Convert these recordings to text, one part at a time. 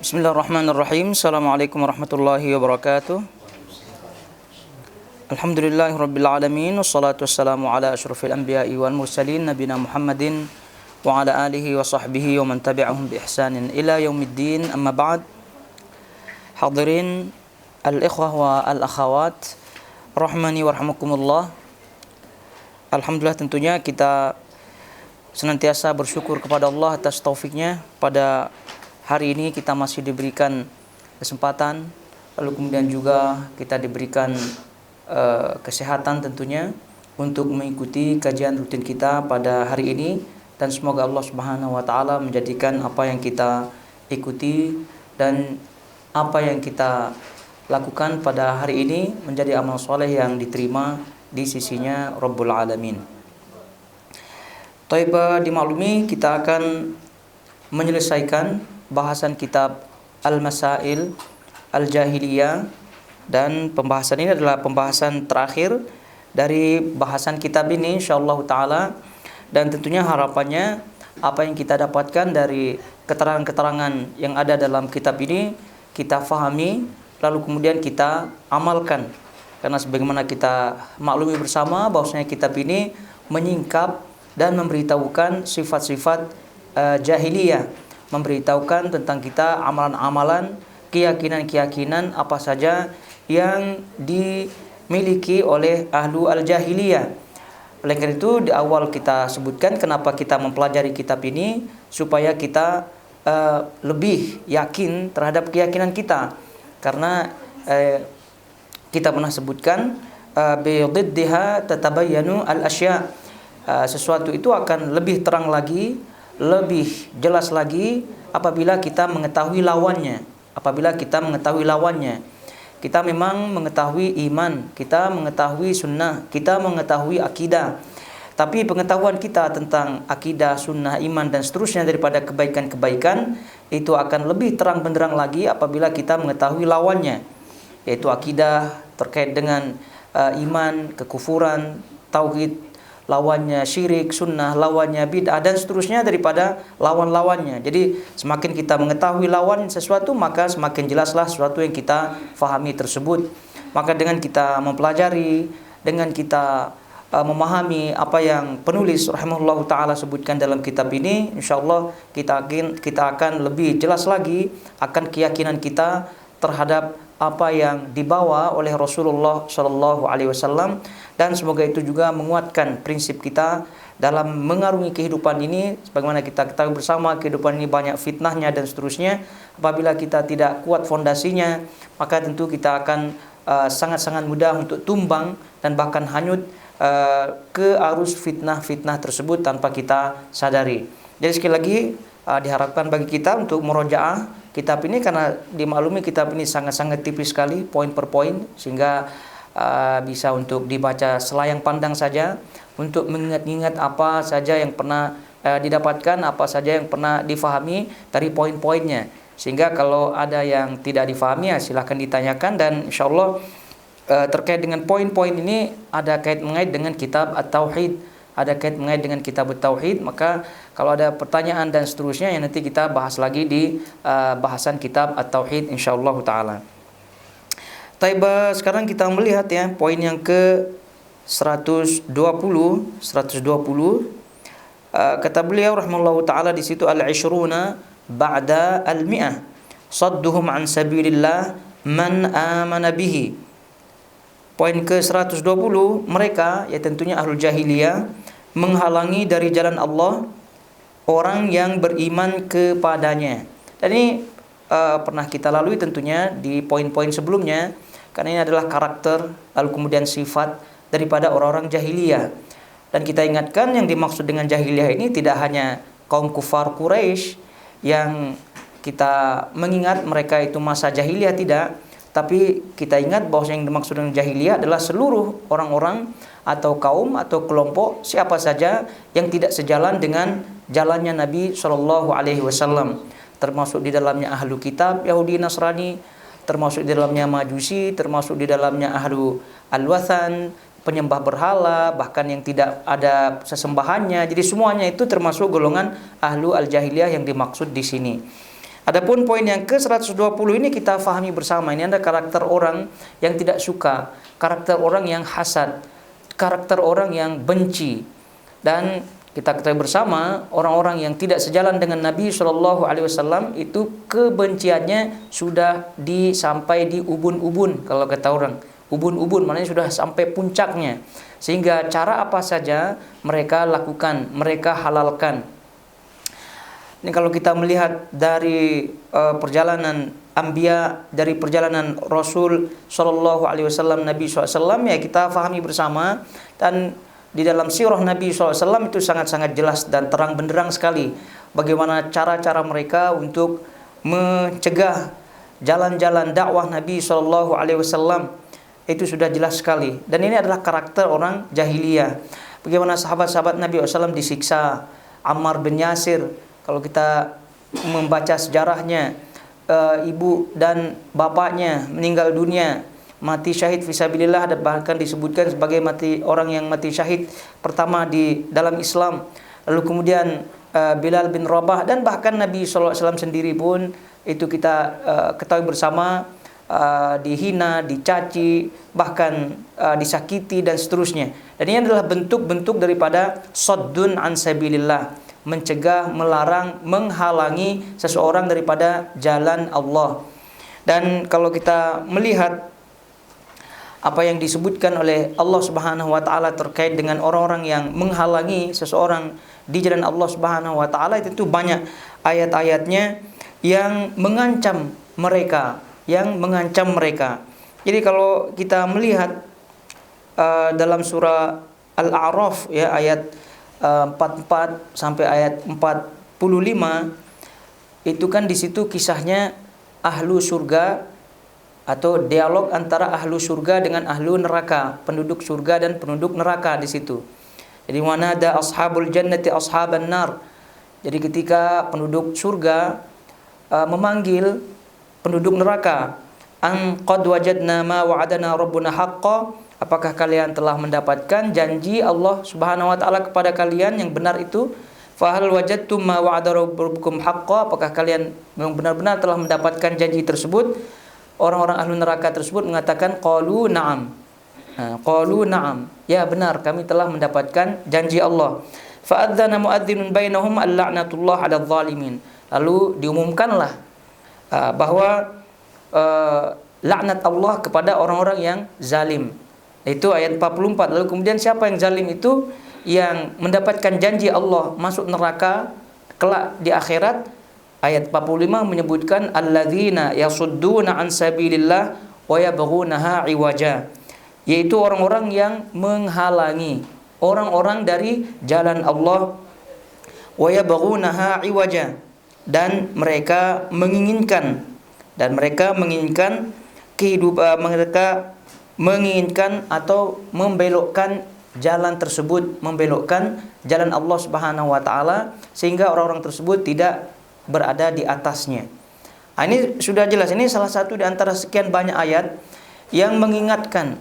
Bismillahirrahmanirrahim. Assalamualaikum warahmatullahi wabarakatuh. Alhamdulillahirabbil alamin wassalatu wassalamu ala asyrafil anbiya'i wal mursalin nabiyina Muhammadin wa ala alihi wa sahbihi wa man tabi'ahum bi ihsanin ila yaumiddin. Amma ba'd. Hadirin al-ikhwah wa al-akhawat rahmani wa rahmakumullah. Alhamdulillah, tentunya kita senantiasa bersyukur kepada Allah atas taufiknya. Pada hari ini kita masih diberikan kesempatan, lalu kemudian juga kita diberikan kesehatan tentunya untuk mengikuti kajian rutin kita pada hari ini, dan semoga Allah Subhanahu wa taala menjadikan apa yang kita ikuti dan apa yang kita lakukan pada hari ini menjadi amal soleh yang diterima di sisinya Rabbul Alamin. Taibah dimaklumi, kita akan menyelesaikan bahasan kitab Al-Masail Al-Jahiliyah, dan pembahasan ini adalah pembahasan terakhir dari bahasan kitab ini insyaallah taala. Dan tentunya harapannya apa yang kita dapatkan dari keterangan-keterangan yang ada dalam kitab ini kita fahami, lalu kemudian kita amalkan. Karena sebagaimana kita maklumi bersama bahwasanya kitab ini menyingkap dan memberitahukan sifat-sifat jahiliyah, memberitahukan tentang kita amalan-amalan, keyakinan-keyakinan apa saja yang dimiliki oleh ahlu al-jahiliyah. Oleh karena itu di awal kita sebutkan kenapa kita mempelajari kitab ini, supaya kita lebih yakin terhadap keyakinan kita. Karena kita pernah sebutkan bididdiha tatabayyanu al-asya', sesuatu itu akan lebih terang lagi, lebih jelas lagi apabila kita mengetahui lawannya. Apabila kita mengetahui lawannya, kita memang mengetahui iman, kita mengetahui sunnah, kita mengetahui akidah. Tapi pengetahuan kita tentang akidah, sunnah, iman dan seterusnya daripada kebaikan-kebaikan itu akan lebih terang benderang lagi apabila kita mengetahui lawannya, yaitu akidah terkait dengan iman, kekufuran, tauhid, lawannya syirik, sunnah, lawannya bid'ah dan seterusnya daripada lawan-lawannya. Jadi semakin kita mengetahui lawan sesuatu, maka semakin jelaslah sesuatu yang kita fahami tersebut. Maka dengan kita mempelajari, dengan kita memahami apa yang penulis rahimahullahu taala sebutkan dalam kitab ini, insyaallah kita akan lebih jelas lagi akan keyakinan kita terhadap apa yang dibawa oleh Rasulullah Shallallahu Alaihi Wasallam, dan semoga itu juga menguatkan prinsip kita dalam mengarungi kehidupan ini. Sebagaimana kita ketahui bersama, kehidupan ini banyak fitnahnya dan seterusnya. Apabila kita tidak kuat fondasinya, maka tentu kita akan sangat-sangat mudah untuk tumbang dan bahkan hanyut ke arus fitnah-fitnah tersebut tanpa kita sadari. Jadi sekali lagi diharapkan bagi kita untuk murojaah kitab ini, karena dimaklumi kitab ini sangat-sangat tipis sekali, poin per poin, sehingga bisa untuk dibaca selayang pandang saja, untuk mengingat-ingat apa saja yang pernah didapatkan, apa saja yang pernah difahami dari poin-poinnya. Sehingga kalau ada yang tidak difahami, ya silahkan ditanyakan, dan insyaallah terkait dengan poin-poin ini ada kait mengait dengan kitab At-Tauhid, ada kait mengait dengan kitab At-Tauhid. Maka kalau ada pertanyaan dan seterusnya yang nanti kita bahas lagi di bahasan kitab At-Tauhid insyaallah taala. Taibah, sekarang kita melihat ya poin yang ke 120. Kata beliau rahimahullahu taala di situ al-ishruna ba'da al-mi'ah sadduhum an sabilillah man amana bihi. Poin ke 120, mereka, ya tentunya ahlul jahiliyah, menghalangi dari jalan Allah orang yang beriman kepadanya. Dan ini pernah kita lalui tentunya di poin-poin sebelumnya, karena ini adalah karakter lalu kemudian sifat daripada orang-orang jahiliyah. Dan kita ingatkan yang dimaksud dengan jahiliyah ini tidak hanya kaum kufar Quraisy yang kita mengingat mereka itu masa jahiliyah, tidak. Tapi kita ingat bahwa yang dimaksud dengan jahiliyah adalah seluruh orang-orang atau kaum atau kelompok siapa saja yang tidak sejalan dengan jalannya Nabi Shallallahu Alaihi Wasallam, termasuk di dalamnya ahlu kitab Yahudi Nasrani, termasuk di dalamnya Majusi, termasuk di dalamnya ahlu al-wathan, penyembah berhala, bahkan yang tidak ada sesembahannya. Jadi semuanya itu termasuk golongan ahlu al-jahiliyah yang dimaksud di sini. Adapun poin yang ke-120 ini kita fahami bersama. Ini ada karakter orang yang tidak suka, karakter orang yang hasad, karakter orang yang benci. Dan kita ketahui bersama, orang-orang yang tidak sejalan dengan Nabi SAW itu kebenciannya sudah sampai di ubun-ubun. Kalau kata orang, ubun-ubun maknanya sudah sampai puncaknya. Sehingga cara apa saja mereka lakukan, mereka halalkan. Ini kalau kita melihat dari perjalanan Anbiya, dari perjalanan Rasul SAW, Nabi SAW, ya kita fahami bersama. Dan di dalam sirah Nabi SAW itu sangat-sangat jelas dan terang benderang sekali bagaimana cara-cara mereka untuk mencegah jalan-jalan dakwah Nabi SAW. Itu sudah jelas sekali. Dan ini adalah karakter orang jahiliyah. Bagaimana sahabat-sahabat Nabi SAW disiksa. Ammar bin Yasir, kalau kita membaca sejarahnya, ibu dan bapaknya meninggal dunia, mati syahid fisabilillah, dan bahkan disebutkan sebagai orang yang mati syahid pertama di dalam Islam. Lalu kemudian Bilal bin Rabah, dan bahkan Nabi SAW sendiri pun itu kita ketahui bersama, dihina, dicaci, bahkan disakiti dan seterusnya. Dan ini adalah bentuk-bentuk daripada saddun an sabilillah, mencegah, melarang, menghalangi seseorang daripada jalan Allah. Dan kalau kita melihat apa yang disebutkan oleh Allah Subhanahu wa taala terkait dengan orang-orang yang menghalangi seseorang di jalan Allah Subhanahu wa taala, itu banyak ayat-ayatnya yang mengancam mereka, Jadi kalau kita melihat dalam surah Al-A'raf ya, ayat 44 sampai ayat 45, itu kan di situ kisahnya ahlu surga atau dialog antara ahlu surga dengan ahlu neraka, penduduk surga dan penduduk neraka di situ. Jadi mana ada ashabul jannati ashaban nar. Jadi ketika penduduk surga memanggil penduduk neraka, an qad wajadna ma wa'adana rabbuna haqqan, apakah kalian telah mendapatkan janji Allah Subhanahu wa taala kepada kalian yang benar itu? Fa hal wajadtum ma wa'ada rabbukum haqqan, apakah kalian memang benar-benar telah mendapatkan janji tersebut? Orang-orang ahlu neraka tersebut mengatakan qalu na'am. Qalu na'am, ya benar kami telah mendapatkan janji Allah. Fa adzana muadzdinun bainahum al-la'natullah 'alal zalimin. Lalu diumumkanlah bahwa laknat Allah kepada orang-orang yang zalim. Itu ayat 44. Lalu kemudian siapa yang zalim itu? Yang mendapatkan janji Allah masuk neraka kelak di akhirat. Ayat 45 menyebutkan alladzina yasudduna an sabilillah wa yabghunaha iwaja, yaitu orang-orang yang menghalangi orang-orang dari jalan Allah, wa yabghunaha iwaja, dan mereka menginginkan kehidupan, mereka menginginkan atau membelokkan jalan tersebut, membelokkan jalan Allah Subhanahu wa taala, sehingga orang-orang tersebut tidak berada di atasnya. Ini sudah jelas, ini salah satu di antara sekian banyak ayat yang mengingatkan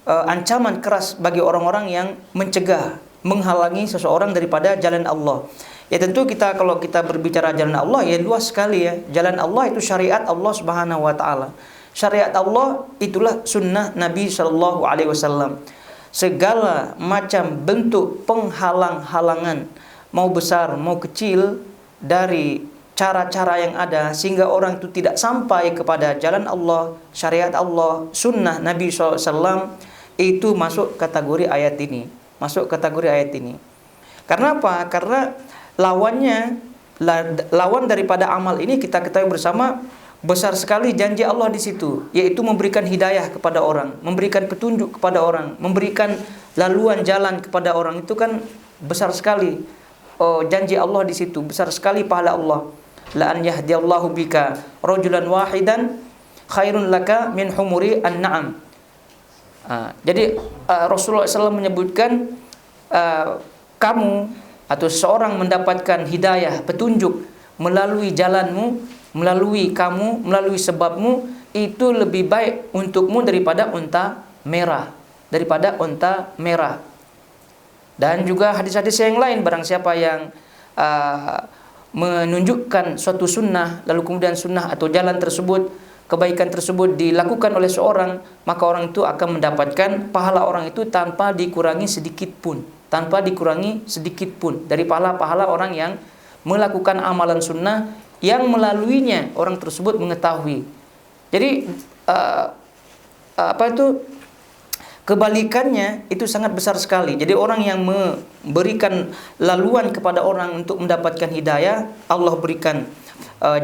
ancaman keras bagi orang-orang yang mencegah, menghalangi seseorang daripada jalan Allah. Ya tentu kalau kita berbicara jalan Allah, ya luas sekali ya. Jalan Allah itu syariat Allah Subhanahu wa taala. Syariat Allah itulah sunnah Nabi sallallahu alaihi wasallam. Segala macam bentuk penghalang-halangan, mau besar mau kecil, dari cara-cara yang ada sehingga orang itu tidak sampai kepada jalan Allah, syariat Allah, sunnah Nabi SAW, itu masuk kategori ayat ini. Karena apa? Karena lawan daripada amal ini kita ketahui bersama, besar sekali janji Allah di situ, yaitu memberikan hidayah kepada orang, memberikan petunjuk kepada orang, memberikan laluan jalan kepada orang. Itu kan besar sekali. Janji Allah di situ, besar sekali pahala Allah. La an yahdiyallahu bika rajulan wahidan khairun laka min humuri an-na'am. Jadi Rasulullah SAW menyebutkan kamu atau seorang mendapatkan hidayah, petunjuk melalui jalanmu, melalui kamu, melalui sebabmu, itu lebih baik untukmu daripada unta merah. Dan juga hadis-hadis yang lain, barang siapa yang menunjukkan suatu sunnah, lalu kemudian sunnah atau jalan tersebut, kebaikan tersebut dilakukan oleh seorang, maka orang itu akan mendapatkan pahala orang itu tanpa dikurangi sedikit pun, dari pahala-pahala orang yang melakukan amalan sunnah yang melaluinya orang tersebut mengetahui. Jadi kebalikannya itu sangat besar sekali. Jadi orang yang memberikan laluan kepada orang untuk mendapatkan hidayah, Allah berikan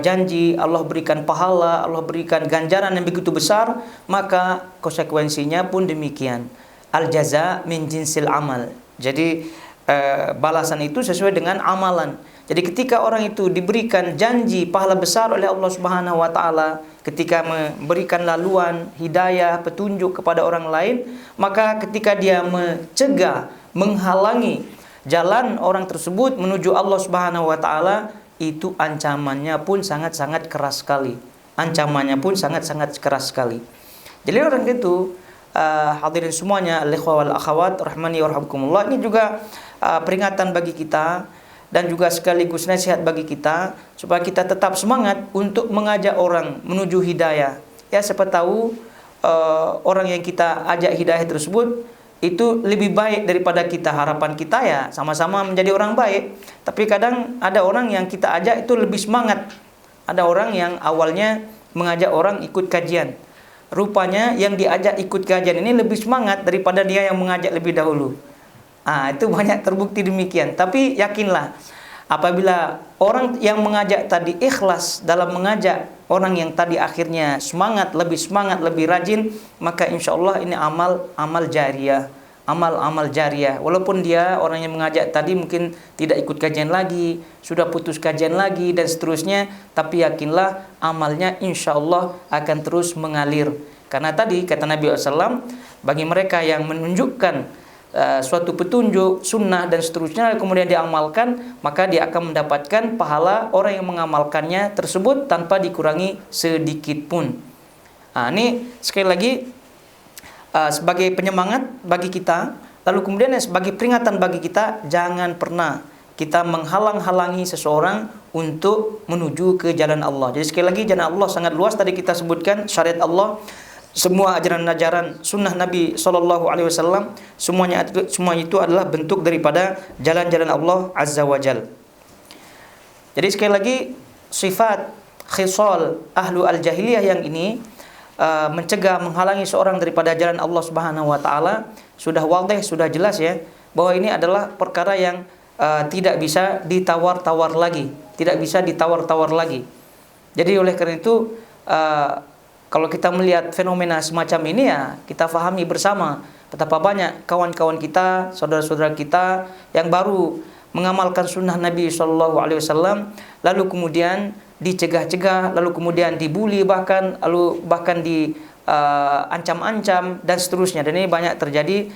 janji, Allah berikan pahala, Allah berikan ganjaran yang begitu besar, maka konsekuensinya pun demikian. Al-jaza min jinsil amal. Jadi balasan itu sesuai dengan amalan. Jadi ketika orang itu diberikan janji pahala besar oleh Allah Subhanahu wa taala, ketika memberikan laluan, hidayah, petunjuk kepada orang lain, maka ketika dia mencegah, menghalangi jalan orang tersebut menuju Allah Subhanahu wa taala, itu ancamannya pun sangat-sangat keras sekali. Jadi orang itu hadirin semuanya, al-ikhwa wal akhwat rahmani wa rahmakumullah, ini juga peringatan bagi kita dan juga sekaligus nasihat bagi kita supaya kita tetap semangat untuk mengajak orang menuju hidayah. Ya, siapa tahu orang yang kita ajak hidayah tersebut itu lebih baik daripada kita. Harapan kita ya sama-sama menjadi orang baik. Tapi kadang ada orang yang kita ajak itu lebih semangat. Ada orang yang awalnya mengajak orang ikut kajian. Rupanya yang diajak ikut kajian ini lebih semangat daripada dia yang mengajak lebih dahulu. Itu banyak terbukti demikian. Tapi yakinlah, apabila orang yang mengajak tadi ikhlas dalam mengajak orang yang tadi akhirnya semangat, lebih rajin, maka insya Allah ini amal jariah. Walaupun dia orang yang mengajak tadi mungkin tidak ikut kajian lagi, sudah putus kajian lagi dan seterusnya, tapi yakinlah amalnya insya Allah akan terus mengalir. Karena tadi kata Nabi SAW, bagi mereka yang menunjukkan suatu petunjuk, sunnah dan seterusnya kemudian diamalkan, maka dia akan mendapatkan pahala orang yang mengamalkannya tersebut tanpa dikurangi sedikit pun. Ini sekali lagi sebagai penyemangat bagi kita, lalu kemudian sebagai peringatan bagi kita, jangan pernah kita menghalang-halangi seseorang untuk menuju ke jalan Allah. Jadi sekali lagi, jalan Allah sangat luas, tadi kita sebutkan syariat Allah, semua ajaran-ajaran sunnah Nabi SAW, semua itu adalah bentuk daripada jalan-jalan Allah Azza wa Jal. Jadi sekali lagi, sifat khisal ahlu al-jahiliyah yang ini mencegah, menghalangi seorang daripada jalan Allah Subhanahu wa taala, sudah wadih, sudah jelas ya, bahwa ini adalah perkara yang tidak bisa ditawar-tawar lagi, Jadi oleh karena itu kalau kita melihat fenomena semacam ini, ya kita fahami bersama betapa banyak kawan-kawan kita, saudara-saudara kita yang baru mengamalkan sunnah Nabi SAW, lalu kemudian dicegah-cegah, lalu kemudian dibuli, bahkan diancam-ancam dan seterusnya. Dan ini banyak terjadi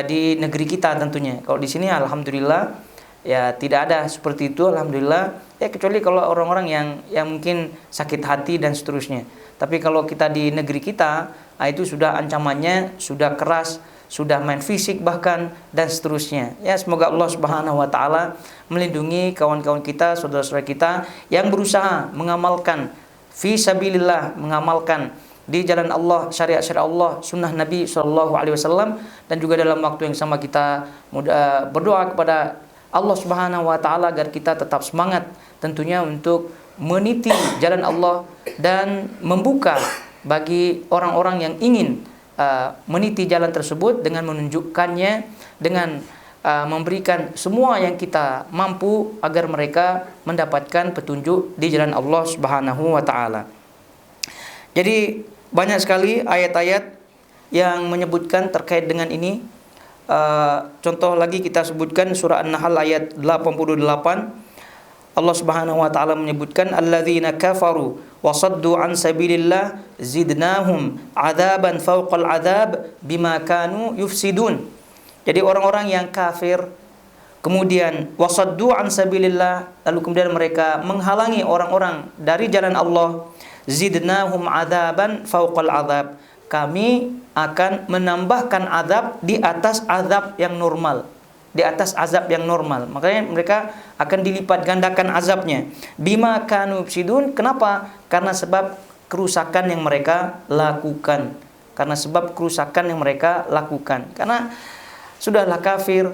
di negeri kita tentunya. Kalau di sini alhamdulillah ya tidak ada seperti itu, alhamdulillah. Ya kecuali kalau orang-orang yang mungkin sakit hati dan seterusnya. Tapi kalau kita di negeri kita, itu sudah ancamannya sudah keras, sudah main fisik bahkan dan seterusnya. Ya semoga Allah Subhanahu wa taala melindungi kawan-kawan kita, saudara-saudara kita yang berusaha mengamalkan fi sabilillah, mengamalkan di jalan Allah, syariat-syariat Allah, sunnah Nabi SAW, dan juga dalam waktu yang sama kita berdoa kepada Allah Subhanahu wa taala agar kita tetap semangat tentunya untuk meniti jalan Allah dan membuka bagi orang-orang yang ingin meniti jalan tersebut dengan menunjukkannya, dengan memberikan semua yang kita mampu agar mereka mendapatkan petunjuk di jalan Allah Subhanahu wa taala. Jadi banyak sekali ayat-ayat yang menyebutkan terkait dengan ini. Contoh lagi kita sebutkan surah An-Nahl ayat 88. Allah Subhanahu wa taala menyebutkan alladzina kafaru wa saddu an sabilillah zidnahum adzaban fawqal adzab bima kanu yufsidun. Jadi orang-orang yang kafir kemudian wasaddu an sabilillah, lalu kemudian mereka menghalangi orang-orang dari jalan Allah, zidnahum adzaban fawqal adzab, kami akan menambahkan azab di atas azab yang normal. di atas azab yang normal. Makanya mereka akan dilipat gandakan azabnya. Bima kanu yufsidun. Kenapa? Karena sebab kerusakan yang mereka lakukan. Karena sebab kerusakan yang mereka lakukan. Karena sudahlah kafir,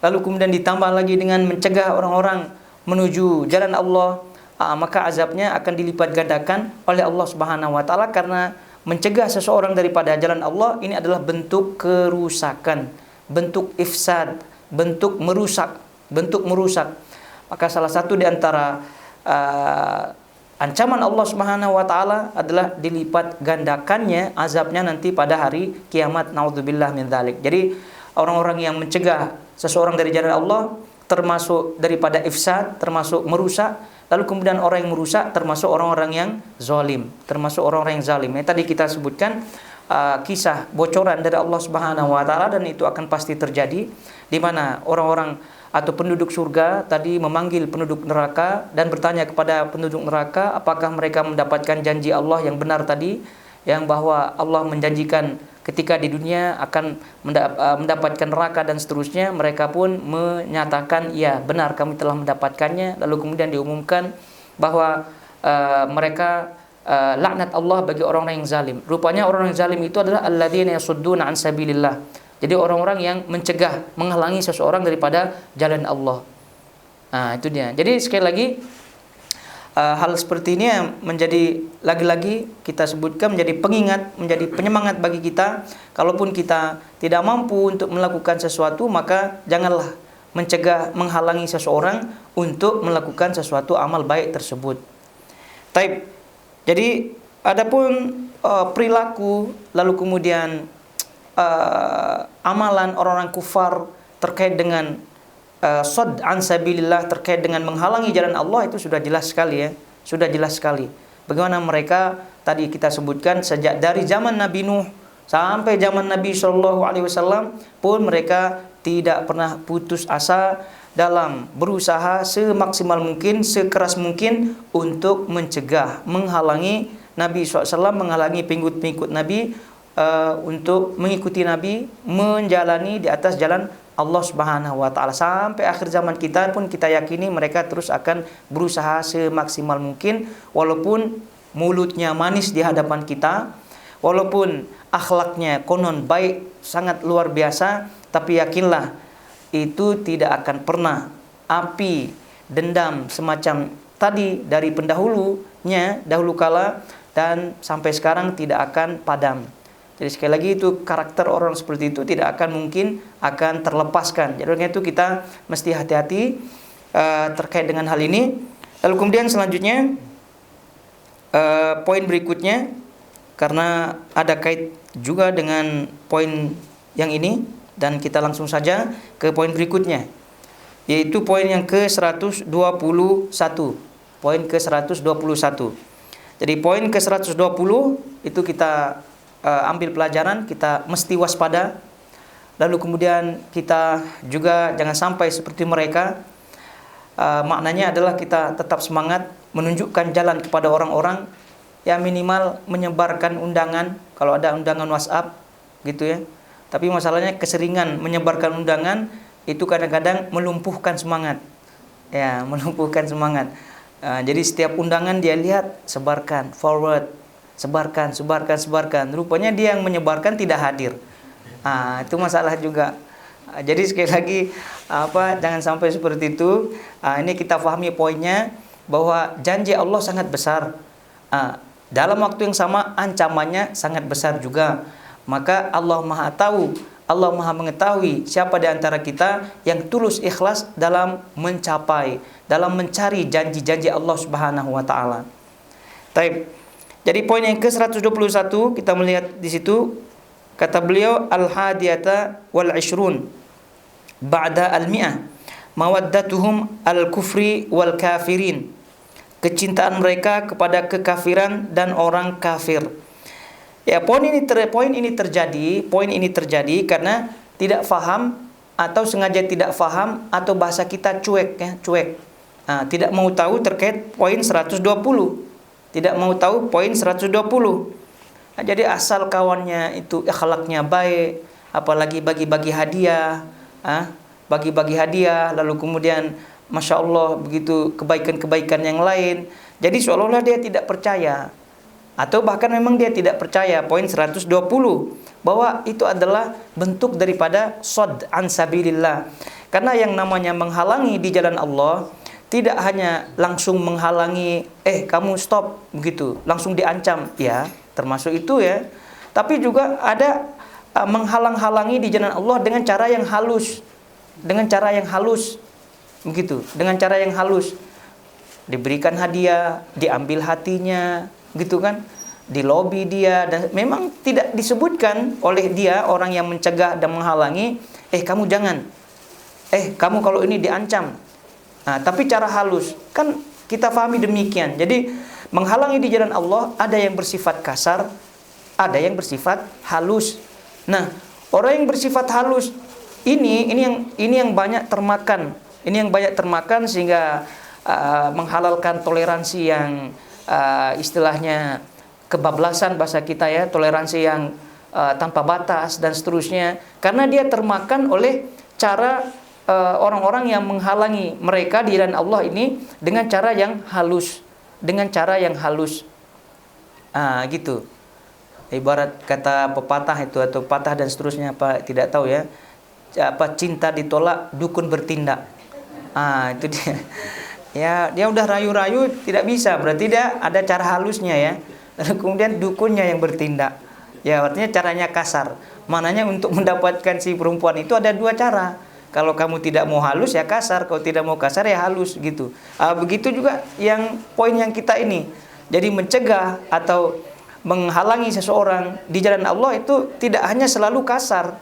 lalu kemudian ditambah lagi dengan mencegah orang-orang menuju jalan Allah, maka azabnya akan dilipat gandakan oleh Allah Subhanahu wa taala. Karena mencegah seseorang daripada jalan Allah ini adalah bentuk kerusakan, bentuk ifsad, bentuk merusak. Maka salah satu di antara ancaman Allah Subhanahu wa taala adalah dilipat gandakannya azabnya nanti pada hari kiamat. Naudzubillah min dzalik. Jadi orang-orang yang mencegah seseorang dari jalan Allah termasuk daripada ifsad, termasuk merusak. Lalu kemudian orang yang merusak termasuk orang-orang yang zalim, termasuk orang-orang yang zalim. Tadi kita sebutkan kisah bocoran dari Allah Subhanahu wa taala, dan itu akan pasti terjadi, di mana orang-orang atau penduduk surga tadi memanggil penduduk neraka dan bertanya kepada penduduk neraka apakah mereka mendapatkan janji Allah yang benar tadi, yang bahwa Allah menjanjikan ketika di dunia akan mendapatkan neraka dan seterusnya. Mereka pun menyatakan ya benar, kami telah mendapatkannya. Lalu kemudian diumumkan bahwa mereka laknat Allah bagi orang-orang yang zalim. Rupanya orang-orang yang zalim itu adalah alladzina yasudduna an sabilillah. Jadi orang-orang yang mencegah, menghalangi seseorang daripada jalan Allah. Nah, itu dia. Jadi sekali lagi hal seperti ini menjadi lagi-lagi kita sebutkan menjadi pengingat, menjadi penyemangat bagi kita. Kalaupun kita tidak mampu untuk melakukan sesuatu, maka janganlah mencegah, menghalangi seseorang untuk melakukan sesuatu amal baik tersebut. Taib. Jadi adapun perilaku lalu kemudian amalan orang-orang kufar terkait dengan sad an sabilillah, terkait dengan menghalangi jalan Allah, itu sudah jelas sekali ya, sudah jelas sekali. Bagaimana mereka tadi kita sebutkan sejak dari zaman Nabi Nuh sampai zaman Nabi Shallallahu Alaihi Wasallam pun mereka tidak pernah putus asa dalam berusaha semaksimal mungkin, sekeras mungkin untuk mencegah, menghalangi Nabi SAW, menghalangi pengikut-pengikut Nabi untuk mengikuti Nabi, menjalani di atas jalan Allah Subhanahu wa taala. Sampai akhir zaman kita pun kita yakini mereka terus akan berusaha semaksimal mungkin, walaupun mulutnya manis di hadapan kita, walaupun akhlaknya konon baik sangat luar biasa, tapi yakinlah itu tidak akan pernah api dendam semacam tadi dari pendahulunya, dahulu kala dan sampai sekarang tidak akan padam. Jadi sekali lagi itu karakter orang seperti itu tidak akan mungkin akan terlepaskan. Jadi itu kita mesti hati-hati terkait dengan hal ini. Lalu kemudian selanjutnya poin berikutnya, karena ada kait juga dengan poin yang ini, dan kita langsung saja ke poin berikutnya, yaitu poin yang ke-121. Poin ke-121. Jadi poin ke-120 itu kita ambil pelajaran, kita mesti waspada. Lalu kemudian kita juga jangan sampai seperti mereka. Maknanya adalah kita tetap semangat menunjukkan jalan kepada orang-orang, ya minimal menyebarkan undangan kalau ada undangan WhatsApp gitu ya. Tapi masalahnya keseringan menyebarkan undangan itu kadang-kadang melumpuhkan semangat. Ya, melumpuhkan semangat. Jadi setiap undangan dia lihat, sebarkan, forward, sebarkan. Rupanya dia yang menyebarkan tidak hadir. Itu masalah juga. Jadi sekali lagi jangan sampai seperti itu. Ini kita pahami poinnya, bahwa janji Allah sangat besar. Dalam waktu yang sama ancamannya sangat besar juga. Maka Allah Maha tahu, Allah Maha mengetahui siapa di antara kita yang tulus ikhlas dalam mencapai, dalam mencari janji-janji Allah Subhanahu wa taala. Taib. Jadi poin yang ke-121 kita melihat di situ, kata beliau al-hadiyata wal 'ishrun ba'da al-mi'ah mawaddatuhum al-kufri wal kafirin. Kecintaan mereka kepada kekafiran dan orang kafir. Ya, poin ini terjadi karena tidak faham atau sengaja tidak faham, atau bahasa kita cuek ya, cuek. Tidak mau tahu terkait poin 120. Tidak mau tahu poin 120. Jadi asal kawannya itu akhlaknya baik, apalagi bagi-bagi hadiah, bagi-bagi hadiah, lalu kemudian Masya Allah begitu kebaikan-kebaikan yang lain. Jadi seolah-olah dia tidak percaya, atau bahkan memang dia tidak percaya. Poin 120, bahwa itu adalah bentuk daripada sod an sabilillah. Karena yang namanya menghalangi di jalan Allah tidak hanya langsung menghalangi, kamu stop begitu, langsung diancam, ya termasuk itu ya. Tapi juga ada menghalang-halangi di jalan Allah dengan cara yang halus, dengan cara yang halus begitu, dengan cara yang halus. Diberikan hadiah, diambil hatinya, gitu kan, dilobi dia, dan memang tidak disebutkan oleh dia orang yang mencegah dan menghalangi, kamu jangan, kamu kalau ini diancam. Nah, tapi cara halus, kan kita pahami demikian. Jadi menghalangi di jalan Allah ada yang bersifat kasar, ada yang bersifat halus. Nah, orang yang bersifat halus ini yang banyak termakan, sehingga menghalalkan toleransi yang istilahnya kebablasan bahasa kita ya, toleransi yang tanpa batas dan seterusnya, karena dia termakan oleh cara orang-orang yang menghalangi mereka di jalan Allah ini dengan cara yang halus, gitu. Ibarat kata pepatah itu, atau patah dan seterusnya, apa tidak tahu ya, cinta ditolak dukun bertindak. Itu dia. Ya, dia udah rayu-rayu tidak bisa, berarti dia ada cara halusnya ya. Lalu kemudian dukunnya yang bertindak. Ya, artinya caranya kasar. Mananya untuk mendapatkan si perempuan itu ada dua cara. Kalau kamu tidak mau halus ya kasar, kalau tidak mau kasar ya halus gitu. Begitu juga yang poin yang kita ini. Jadi mencegah atau menghalangi seseorang di jalan Allah itu tidak hanya selalu kasar,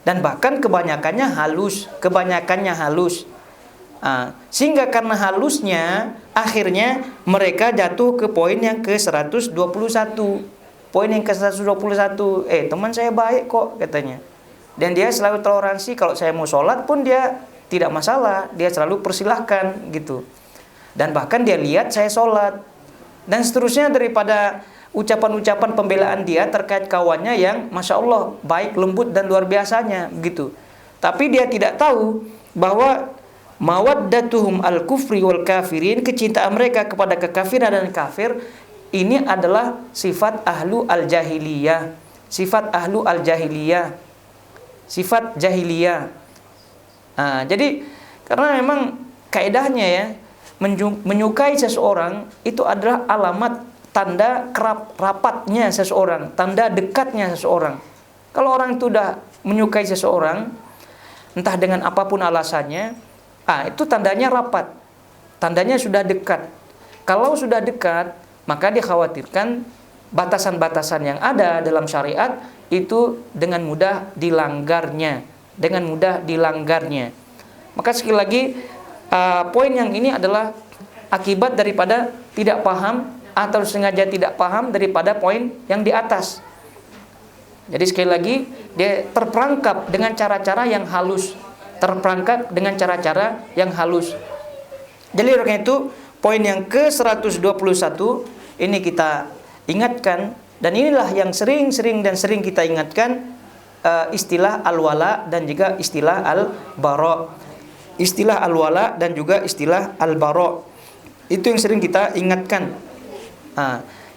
dan bahkan kebanyakannya halus. Sehingga karena halusnya akhirnya mereka jatuh ke poin yang ke-121. Poin yang ke-121, teman saya baik kok katanya. Dan dia selalu toleransi, kalau saya mau sholat pun dia tidak masalah, dia selalu persilahkan gitu. Dan bahkan dia lihat saya sholat. Dan seterusnya daripada ucapan-ucapan pembelaan dia terkait kawannya yang Masya Allah baik, lembut dan luar biasanya begitu. Tapi dia tidak tahu bahwa mawaddatuhum al-kufri wal kafirin, kecintaan mereka kepada kekafiran dan kafir, ini adalah sifat ahlu al-jahiliyah, sifat jahiliyah. Jadi karena memang kaidahnya ya, menyukai seseorang itu adalah alamat tanda rapatnya seseorang, tanda dekatnya seseorang. Kalau orang itu sudah menyukai seseorang, entah dengan apapun alasannya, itu tandanya rapat, tandanya sudah dekat. Kalau sudah dekat, maka dikhawatirkan batasan-batasan yang ada dalam syariat itu dengan mudah dilanggarnya. Maka sekali lagi, poin yang ini adalah akibat daripada tidak paham atau sengaja tidak paham daripada poin yang di atas. Jadi sekali lagi, dia terperangkap dengan cara-cara yang halus, Jadi oleh itu poin yang ke-121 ini kita ingatkan, dan inilah yang sering kita ingatkan, istilah al-wala dan juga istilah al-bara. Istilah al-wala dan juga istilah al-bara. Itu yang sering kita ingatkan.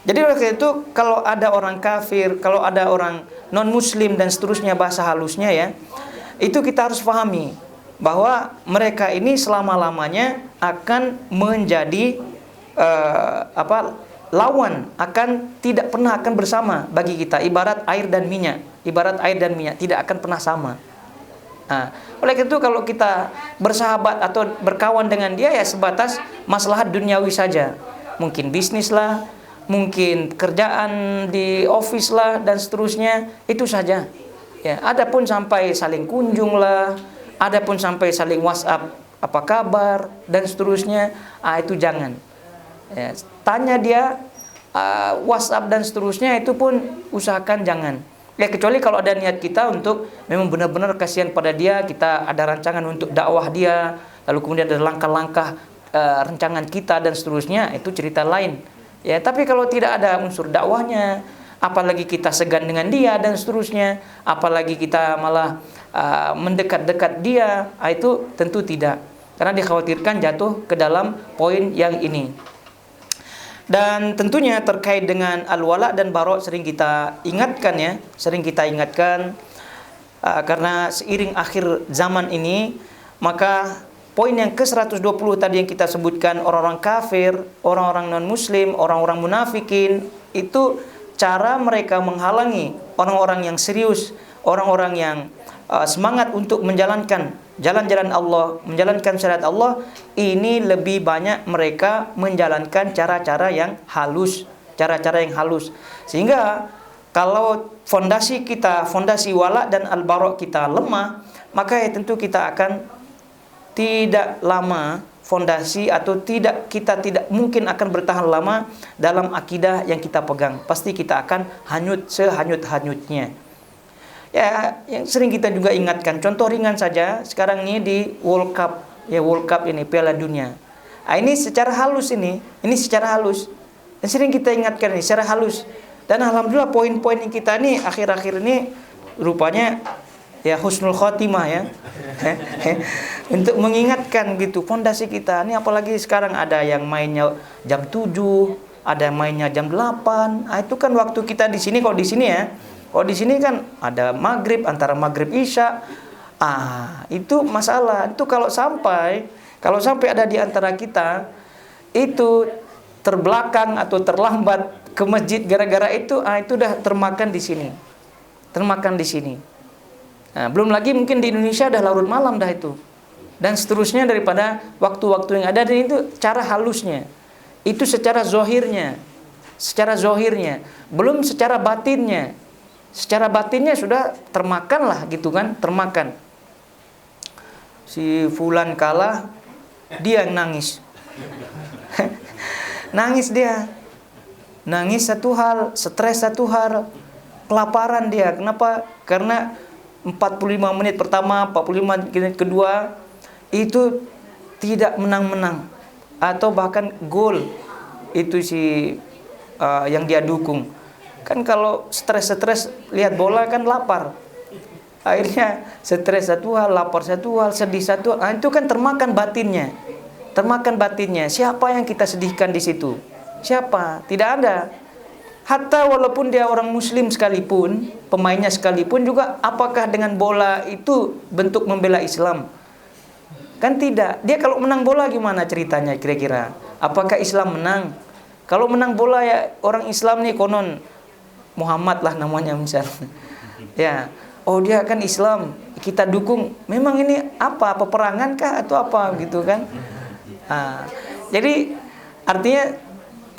Jadi oleh itu kalau ada orang kafir, kalau ada orang non-muslim dan seterusnya bahasa halusnya ya, itu kita harus pahami bahwa mereka ini selama-lamanya akan menjadi lawan, tidak pernah akan bersama bagi kita. Ibarat air dan minyak tidak akan pernah sama. Oleh itu kalau kita bersahabat atau berkawan dengan dia ya sebatas maslahat duniawi saja, mungkin bisnis lah, mungkin kerjaan di office lah dan seterusnya, itu saja. Ya, adapun sampai saling kunjung lah, adapun sampai saling WhatsApp apa kabar dan seterusnya, itu jangan. Ya, tanya dia WhatsApp dan seterusnya, itu pun usahakan jangan. Ya, kecuali kalau ada niat kita untuk memang benar-benar kasihan pada dia, kita ada rancangan untuk dakwah dia, lalu kemudian ada langkah-langkah rancangan kita dan seterusnya, itu cerita lain. Ya, tapi kalau tidak ada unsur dakwahnya, apalagi kita segan dengan dia dan seterusnya, apalagi kita malah mendekat-dekat dia, itu tentu tidak, karena dikhawatirkan jatuh ke dalam poin yang ini. Dan tentunya terkait dengan al-wala dan bara sering kita ingatkan ya, karena seiring akhir zaman ini, maka poin yang ke-120 tadi yang kita sebutkan, orang-orang kafir, orang-orang non-muslim, orang-orang munafikin, itu cara mereka menghalangi orang-orang yang serius, orang-orang yang semangat untuk menjalankan jalan-jalan Allah, menjalankan syariat Allah, ini lebih banyak mereka menjalankan cara-cara yang halus, sehingga kalau fondasi wala dan al-bara kita lemah, maka ya tentu kita akan tidak lama fondasi, atau kita tidak mungkin akan bertahan lama dalam akidah yang kita pegang. Pasti kita akan hanyut sehanyut-hanyutnya. Ya, yang sering kita juga ingatkan, contoh ringan saja sekarang ini di World Cup ini, Piala Dunia. Ini secara halus dan sering kita ingatkan ini secara halus. Dan alhamdulillah poin-poin yang kita ini akhir-akhir ini rupanya ya husnul khotimah ya. Untuk mengingatkan gitu fondasi kita. Ini apalagi sekarang ada yang mainnya jam 7, ada yang mainnya jam 8. Itu kan waktu kita di sini, kalau di sini kan ada maghrib, antara maghrib isya. Itu masalah. Itu kalau sampai ada di antara kita itu terbelakang atau terlambat ke masjid gara-gara itu udah termakan di sini. Belum lagi mungkin di Indonesia udah larut malam dah itu. Dan seterusnya daripada waktu-waktu yang ada, dan itu cara halusnya. Itu secara zohirnya, belum secara batinnya. Secara batinnya sudah termakan lah gitu kan, termakan. Si fulan kalah, dia yang nangis. Nangis satu hal, stres satu hal, kelaparan dia. Kenapa? Karena 45 menit pertama, 45 menit kedua itu tidak menang-menang, atau bahkan gol itu yang dia dukung. Kan kalau stres lihat bola kan lapar. Akhirnya stres satu hal, lapar satu hal, sedih satu hal. Itu kan termakan batinnya. Siapa yang kita sedihkan di situ? Siapa? Tidak ada. Hatta walaupun dia orang muslim sekalipun, pemainnya sekalipun juga, apakah dengan bola itu bentuk membela Islam? Kan tidak. Dia kalau menang bola gimana ceritanya kira-kira? Apakah Islam menang? Kalau menang bola ya orang Islam nih konon Muhammad lah namanya misalnya. Ya, dia kan Islam, kita dukung. Memang ini apa peperangan kah atau apa gitu kan? Jadi artinya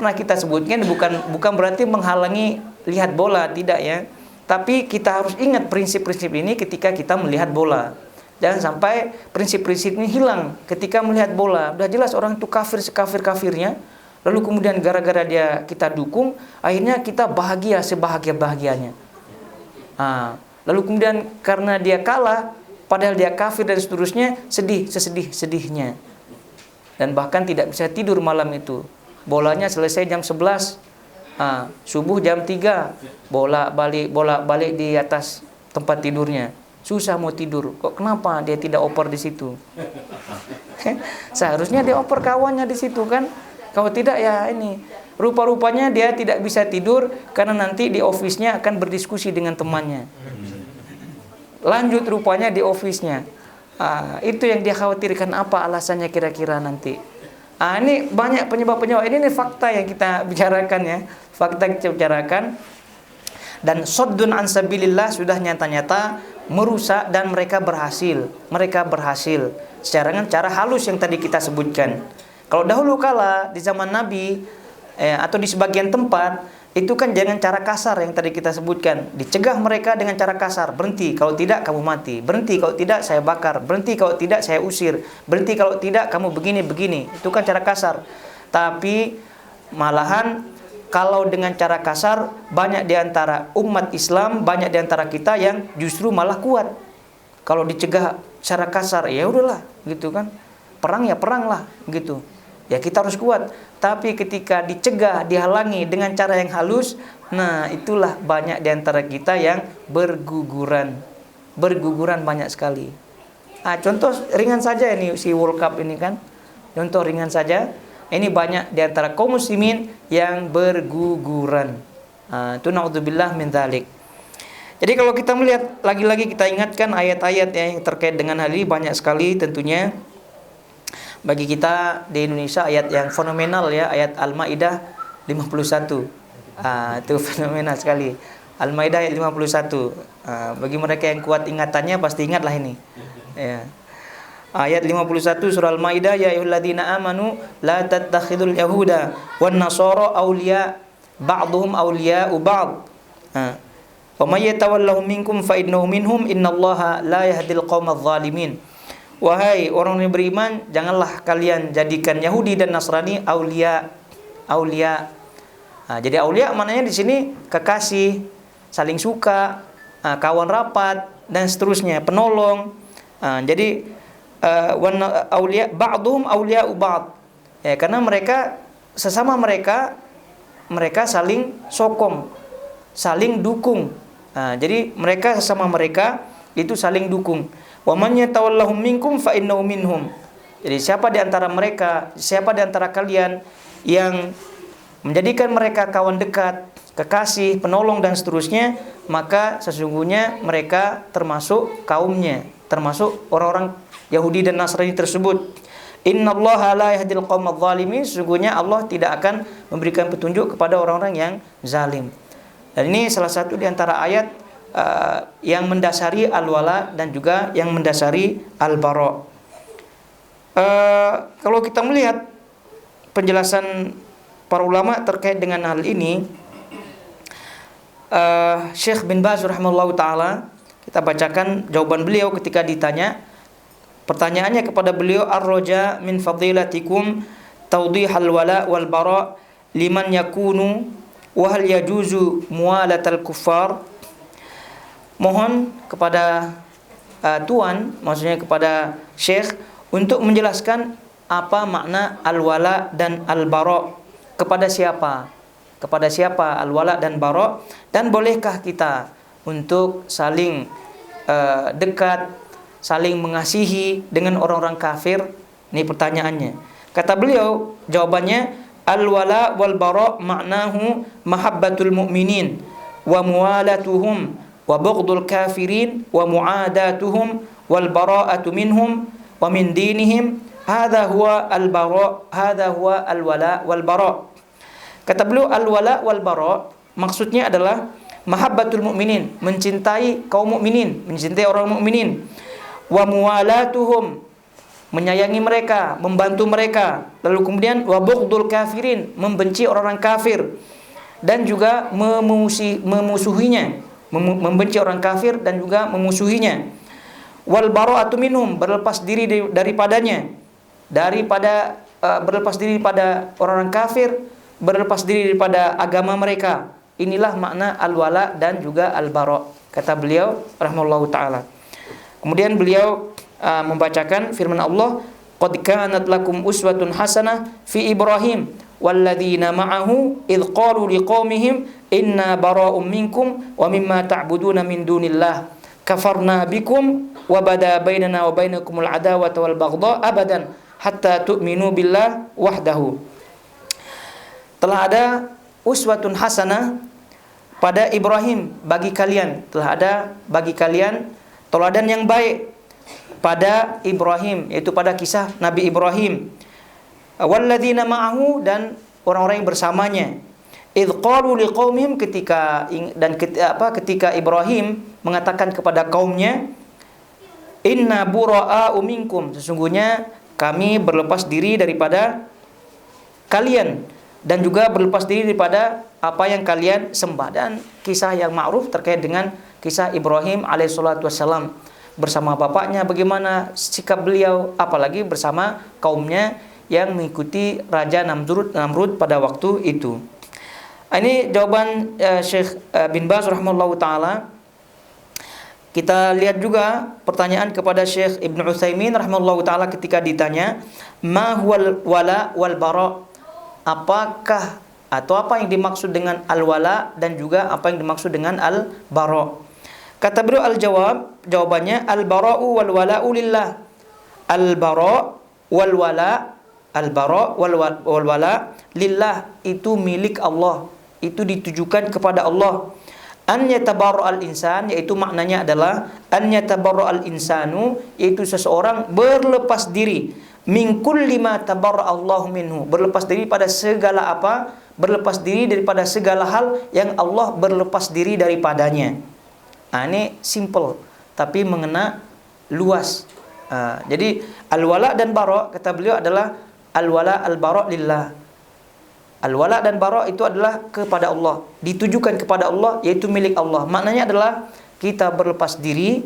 pernah kita sebutkan bukan berarti menghalangi lihat bola, tidak ya. Tapi kita harus ingat prinsip-prinsip ini ketika kita melihat bola. Jangan sampai prinsip-prinsip ini hilang ketika melihat bola. Udah jelas orang itu kafir sekafir-kafirnya, lalu kemudian gara-gara kita dukung, akhirnya kita bahagia sebahagia-bahagianya. Lalu kemudian karena dia kalah, padahal dia kafir dan seterusnya, sedih sesedih-sedihnya. Dan bahkan tidak bisa tidur malam itu. Bolanya selesai jam 11, subuh jam 3, bola balik di atas tempat tidurnya. Susah mau tidur. Kok kenapa dia tidak oper di situ? Seharusnya dia oper kawannya di situ kan. Kalau tidak ya ini. Rupa-rupanya dia tidak bisa tidur karena nanti di office-nya akan berdiskusi dengan temannya. Lanjut rupanya di office-nya. Itu yang dia khawatirkan, apa alasannya kira-kira nanti. Ini banyak penyebab-penyebab. Ini fakta yang kita bicarakan ya. Fakta yang kita bicarakan. Dan soddun an sabilillah sudah nyata-nyata merusak, dan mereka berhasil secara cara halus yang tadi kita sebutkan. Kalau dahulu kala di zaman Nabi atau di sebagian tempat itu kan jangan cara kasar yang tadi kita sebutkan, dicegah mereka dengan cara kasar, berhenti kalau tidak kamu mati, berhenti kalau tidak saya bakar, berhenti kalau tidak saya usir, berhenti kalau tidak kamu begini, itu kan cara kasar. Tapi malahan kalau dengan cara kasar, banyak di antara umat Islam, banyak di antara kita yang justru malah kuat. Kalau dicegah secara kasar, ya udahlah, gitu kan. Perang ya perang lah, gitu. Ya kita harus kuat. Tapi ketika dicegah, dihalangi dengan cara yang halus, nah itulah banyak di antara kita yang berguguran. berguguran banyak sekali. Contoh ringan saja ini si World Cup ini kan. Contoh ringan saja. Ini banyak di antara kaum muslimin yang berguguran. Itu naudzubillah min dzalik. Jadi kalau kita melihat lagi-lagi kita ingatkan ayat-ayat yang terkait dengan hal ini banyak sekali tentunya. Bagi kita di Indonesia ayat yang fenomenal ya, ayat Al-Maidah 51. Itu fenomenal sekali. Al-Maidah ayat 51. Bagi mereka yang kuat ingatannya pasti ingatlah ini. Ya. Ayat 51 surah Al-Maidah, ya ayyuhalladzina amanu la tattakhidul yahuda wan nasara awliya ba'dhum awliya'u ba'd. Wa may yatawallahum minkum fa innahu minhum innallaha la yahdil qaumadz zalimin. Wahai orang yang beriman, janganlah kalian jadikan Yahudi dan Nasrani aulia. Jadi aulia maknanya di sini kekasih, saling suka, kawan rapat dan seterusnya, penolong. Jadi aulia ba'dhum aulia'u ba'd. Ya, karena mereka sesama mereka saling sokong, saling dukung. Jadi mereka sesama mereka itu saling dukung. Wa man yatawallahum minkum fa innahu minhum. Jadi siapa di antara mereka, siapa di antara kalian yang menjadikan mereka kawan dekat, kekasih, penolong dan seterusnya, maka sesungguhnya mereka termasuk kaumnya, termasuk orang-orang Yahudi dan Nasrani tersebut. Innallaha la yahdil qaumadz zalimin. Sesungguhnya Allah tidak akan memberikan petunjuk kepada orang-orang yang zalim. Dan ini salah satu di antara ayat yang mendasari al-wala dan juga yang mendasari al-bara. Kalau kita melihat penjelasan para ulama terkait dengan hal ini, Syekh bin Baz rahimahullahu taala, kita bacakan jawaban beliau ketika ditanya. Pertanyaannya kepada beliau, ar-raja min fadilatikum tawdihal wala wal bara liman yakunu wa hal yajuzu muwalatal kuffar. Mohon kepada tuan, maksudnya kepada Syekh, untuk menjelaskan apa makna al-wala dan al-bara. Kepada siapa? Kepada siapa al-wala dan bara? Dan bolehkah kita untuk saling dekat, saling mengasihi dengan orang-orang kafir? Ini pertanyaannya. Kata beliau, jawabannya, al-wala wal bara maknahu mahabbatul mu'minin wa muwalatuhum wa bughdul kafirin wa mu'adatuhum wal bara'atu minhum wa min dinihim. Hadha huwa al-bara, hadha huwa al-wala wal bara. Kata beliau, al-wala wal bara maksudnya adalah mahabbatul mu'minin, mencintai kaum mukminin, mencintai orang mukminin. Wa muwalatuhum, menyayangi mereka, membantu mereka. Lalu kemudian wa bughdul kafirin, membenci orang-orang kafir dan juga memusuhinya. Membenci orang kafir dan juga memusuhinya. Wal bara'atu minhum, berlepas diri daripadanya, berlepas diri pada orang kafir, berlepas diri daripada agama mereka. Inilah makna al-wala dan juga al-bara, kata beliau rahimahullahu taala. Kemudian beliau membacakan firman Allah, qad kanat lakum uswatun hasanah fi Ibrahim walladzina ma'ahu idh qalu liqaumihim inna bara'um minkum wa mimma ta'buduna min dunillah kafarna bikum wa bada bainana wa bainakumul adawata wal baghdha abadan hatta tu'minu billah wahdahu. Telah ada uswatun hasanah pada Ibrahim bagi kalian, telah ada bagi kalian teladan yang baik pada Ibrahim, yaitu pada kisah Nabi Ibrahim. Walladzina ma'ahu, dan orang-orang yang bersamanya. Idh qalu liqaumihim, ketika Ibrahim mengatakan kepada kaumnya, inna bura'a'u minkum, sesungguhnya kami berlepas diri daripada kalian dan juga berlepas diri daripada apa yang kalian sembah. Dan kisah yang ma'ruf terkait dengan kisah Ibrahim alaihissalatu wassalam bersama bapaknya, bagaimana sikap beliau, apalagi bersama kaumnya yang mengikuti Raja Namrud pada waktu itu. Ini jawaban Syekh bin Baz rahimahullahu taala. Kita lihat juga pertanyaan kepada Syekh Ibnu Utsaimin rahimahullahu taala ketika ditanya, ma huwal wala wal bara? Apakah atau apa yang dimaksud dengan al-wala dan juga apa yang dimaksud dengan al-bara? Kata beliau al-jawab, jawabannya al-bara'u wal wala'u lillah. Al-bara' wal wala', al-bara' wal wala' lillah, itu milik Allah, itu ditujukan kepada Allah. An yatabarra'al insan, yaitu maknanya adalah an yatabarra'al insanu, yaitu seseorang berlepas diri, min kulli ma tabarra'allahu minhu, berlepas diri pada segala apa? Berlepas diri daripada segala hal yang Allah berlepas diri daripadanya. Ini simple tapi mengena luas. Jadi al-wala dan bara' kata beliau adalah al-wala al-bara' lillah. Al-wala dan bara' itu adalah kepada Allah, ditujukan kepada Allah, yaitu milik Allah. Maknanya adalah kita berlepas diri,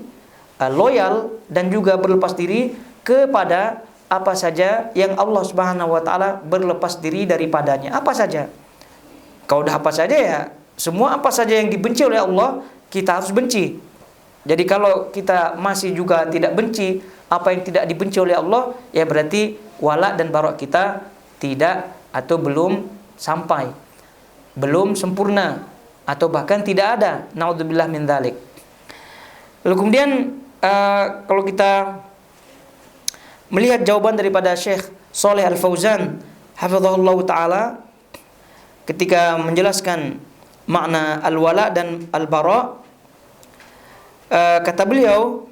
loyal dan juga berlepas diri kepada apa saja yang Allah Subhanahu wa taala berlepas diri daripadanya. Apa saja? Kalau udah apa saja ya, semua apa saja yang dibenci oleh Allah kita harus benci. Jadi kalau kita masih juga tidak benci apa yang tidak dibenci oleh Allah, ya berarti wala dan bara' kita tidak atau belum sampai, belum sempurna, atau bahkan tidak ada. Naudzubillah min dzalik. Lalu kemudian kalau kita melihat jawaban daripada Syekh Shalih Al-Fauzan hafizahullah taala ketika menjelaskan makna al-wala dan al-bara', kata beliau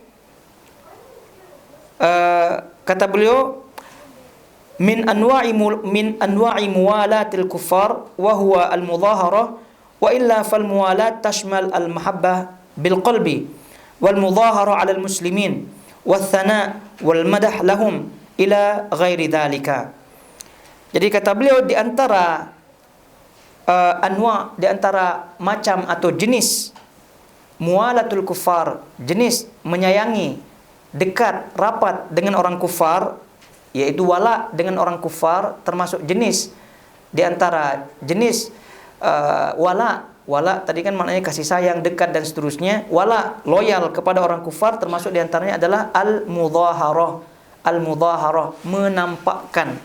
min anwa'i muwalatil kuffar wa huwa al-mudhaharah, wa illa fal muwalat tashmal al-mahabbah bil qalbi wal mudhaharah 'ala al-muslimin wal thana' wal madah lahum ila ghairi dhalika. Jadi kata beliau di antara di antara macam atau jenis muwalatul kuffar, jenis menyayangi, dekat, rapat dengan orang kufar, yaitu wala dengan orang kufar, termasuk jenis di antara jenis wala tadi kan maknanya kasih sayang, dekat dan seterusnya. Wala, loyal kepada orang kufar, termasuk di antaranya adalah al-mudhaharah, menampakkan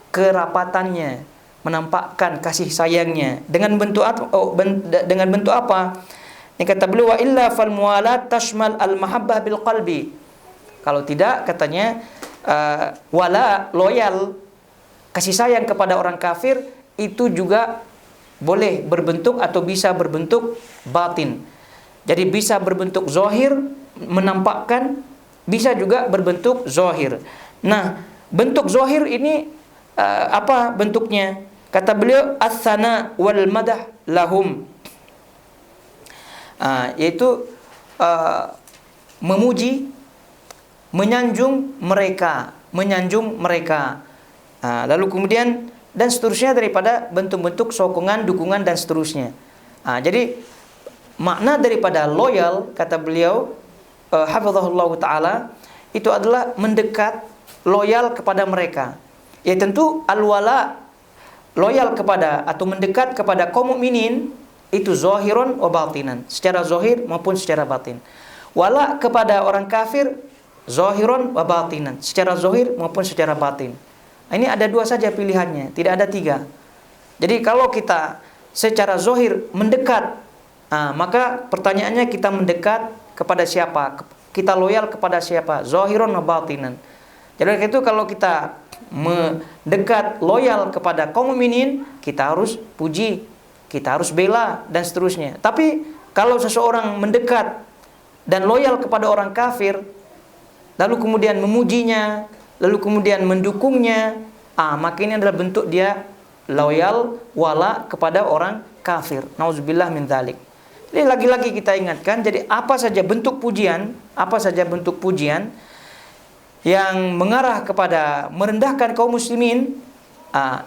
kerapatannya, menampakkan kasih sayangnya dengan bentuk apa? Ini kata beliau, wa illa fal muwalat tashmal al mahabbah bil qalbi. Kalau tidak, katanya wala, loyal, kasih sayang kepada orang kafir itu juga boleh berbentuk atau bisa berbentuk batin. Jadi bisa berbentuk zahir, menampakkan, bisa juga berbentuk zahir. Nah, bentuk zahir ini apa bentuknya? Kata beliau as-sana wal madah lahum, yaitu memuji, menyanjung mereka. Lalu kemudian dan seterusnya daripada bentuk-bentuk sokongan, dukungan dan seterusnya. Jadi makna daripada loyal, kata beliau hafizahullah taala, itu adalah mendekat, loyal kepada mereka. Ya tentu al-wala, loyal kepada atau mendekat kepada kaum mukminin itu zahiran wa batinan, secara zahir maupun secara batin. Wala kepada orang kafir zahiran wa batinan, secara zahir maupun secara batin. Ini ada dua saja pilihannya, tidak ada tiga. Jadi kalau kita secara zahir mendekat, maka pertanyaannya kita mendekat kepada siapa? Kita loyal kepada siapa? Zahiran wa batinan. Jadi itu kalau kita mendekat, loyal kepada kaum mukminin, kita harus puji, kita harus bela dan seterusnya. Tapi kalau seseorang mendekat dan loyal kepada orang kafir, lalu kemudian memujinya, lalu kemudian mendukungnya, maka ini adalah bentuk dia loyal, wala kepada orang kafir. Nauzubillah min dzalik. Jadi lagi-lagi kita ingatkan, jadi apa saja bentuk pujian yang mengarah kepada merendahkan kaum muslimin,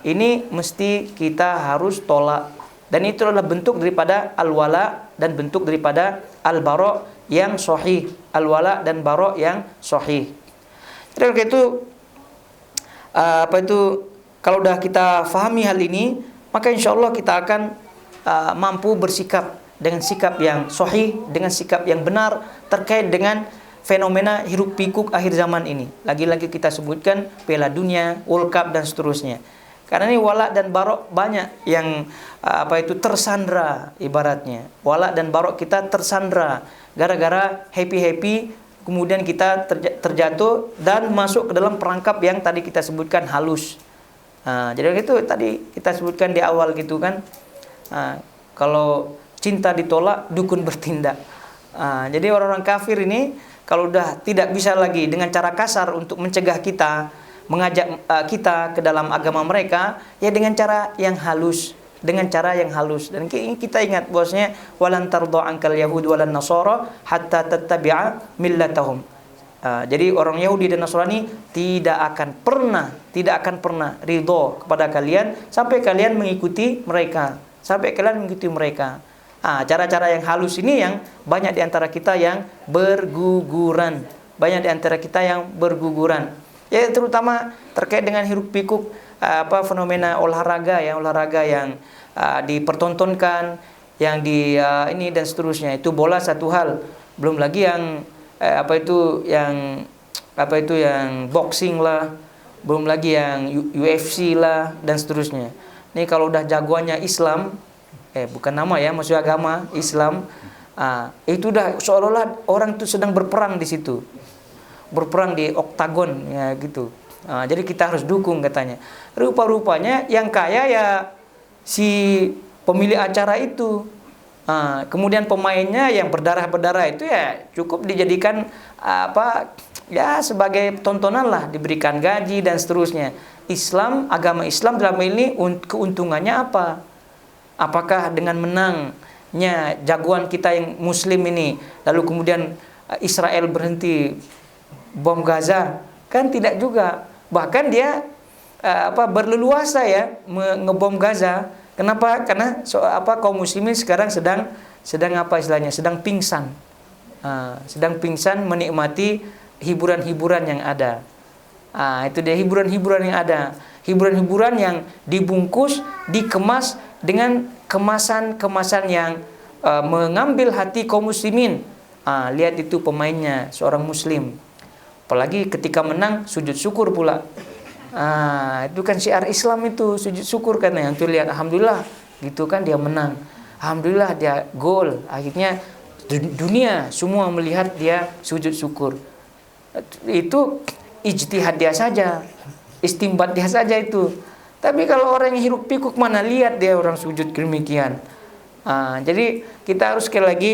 ini mesti kita harus tolak. Dan itu adalah bentuk daripada al-wala dan bentuk daripada al-bara' yang sahih. Al-wala dan bara' yang sahih. Jadi kalau sudah kita fahami hal ini, maka insya Allah kita akan mampu bersikap dengan sikap yang sahih, dengan sikap yang benar terkait dengan fenomena hiruk pikuk akhir zaman ini. Lagi-lagi kita sebutkan Piala Dunia, World Cup dan seterusnya. Karena ini wala dan barok banyak yang tersandra ibaratnya. Wala dan barok kita tersandra gara-gara happy-happy, kemudian kita terjatuh dan masuk ke dalam perangkap yang tadi kita sebutkan halus. Jadi itu tadi kita sebutkan di awal gitu kan. Kalau cinta ditolak, dukun bertindak. Jadi orang-orang kafir ini kalau udah tidak bisa lagi dengan cara kasar untuk mencegah kita, mengajak kita ke dalam agama mereka, ya dengan cara yang halus, dengan cara yang halus. Dan kita ingat bahwasanya walan tardha ankal yahud walan nasara hatta tattabi'a millatahum. Jadi orang Yahudi dan Nasrani tidak akan pernah ridho kepada kalian sampai kalian mengikuti mereka, Cara-cara yang halus ini yang banyak di antara kita yang berguguran. Ya terutama terkait dengan hiruk pikuk fenomena olahraga yang dipertontonkan, yang ini dan seterusnya. Itu bola satu hal, belum lagi yang yang boxing lah, belum lagi yang UFC lah dan seterusnya. Ini kalau udah jagoannya Islam, bukan nama ya, maksud agama Islam, itu udah seolah-olah orang itu sedang berperang di situ, berperang di oktagon ya gitu. Jadi kita harus dukung katanya. Rupa-rupanya yang kaya ya si pemilik acara itu. Kemudian pemainnya yang berdarah-berdarah itu ya cukup dijadikan sebagai tontonan lah, diberikan gaji dan seterusnya. Agama Islam dalam ini keuntungannya apa? Apakah dengan menangnya jagoan kita yang muslim ini, lalu kemudian Israel berhenti bom Gaza? Kan tidak juga. Bahkan dia berleluasa ya ngebom Gaza. Kenapa? Karena kaum muslimin sekarang sedang pingsan. Sedang pingsan menikmati hiburan-hiburan yang ada. Itu dia hiburan-hiburan yang ada. Hiburan-hiburan yang dibungkus, dikemas dengan kemasan-kemasan yang mengambil hati kaum muslimin. Lihat itu pemainnya, seorang muslim. Apalagi ketika menang, sujud syukur pula. Itu kan syiar Islam itu, sujud syukur kan. Yang tuh lihat, alhamdulillah gitu kan, dia menang. Alhamdulillah dia gol. Akhirnya dunia semua melihat dia sujud syukur. Itu ijtihad dia saja, istimbat dia saja itu. Tapi kalau orang yang hiruk pikuk, mana lihat dia orang sujud demikian. Jadi kita harus sekali lagi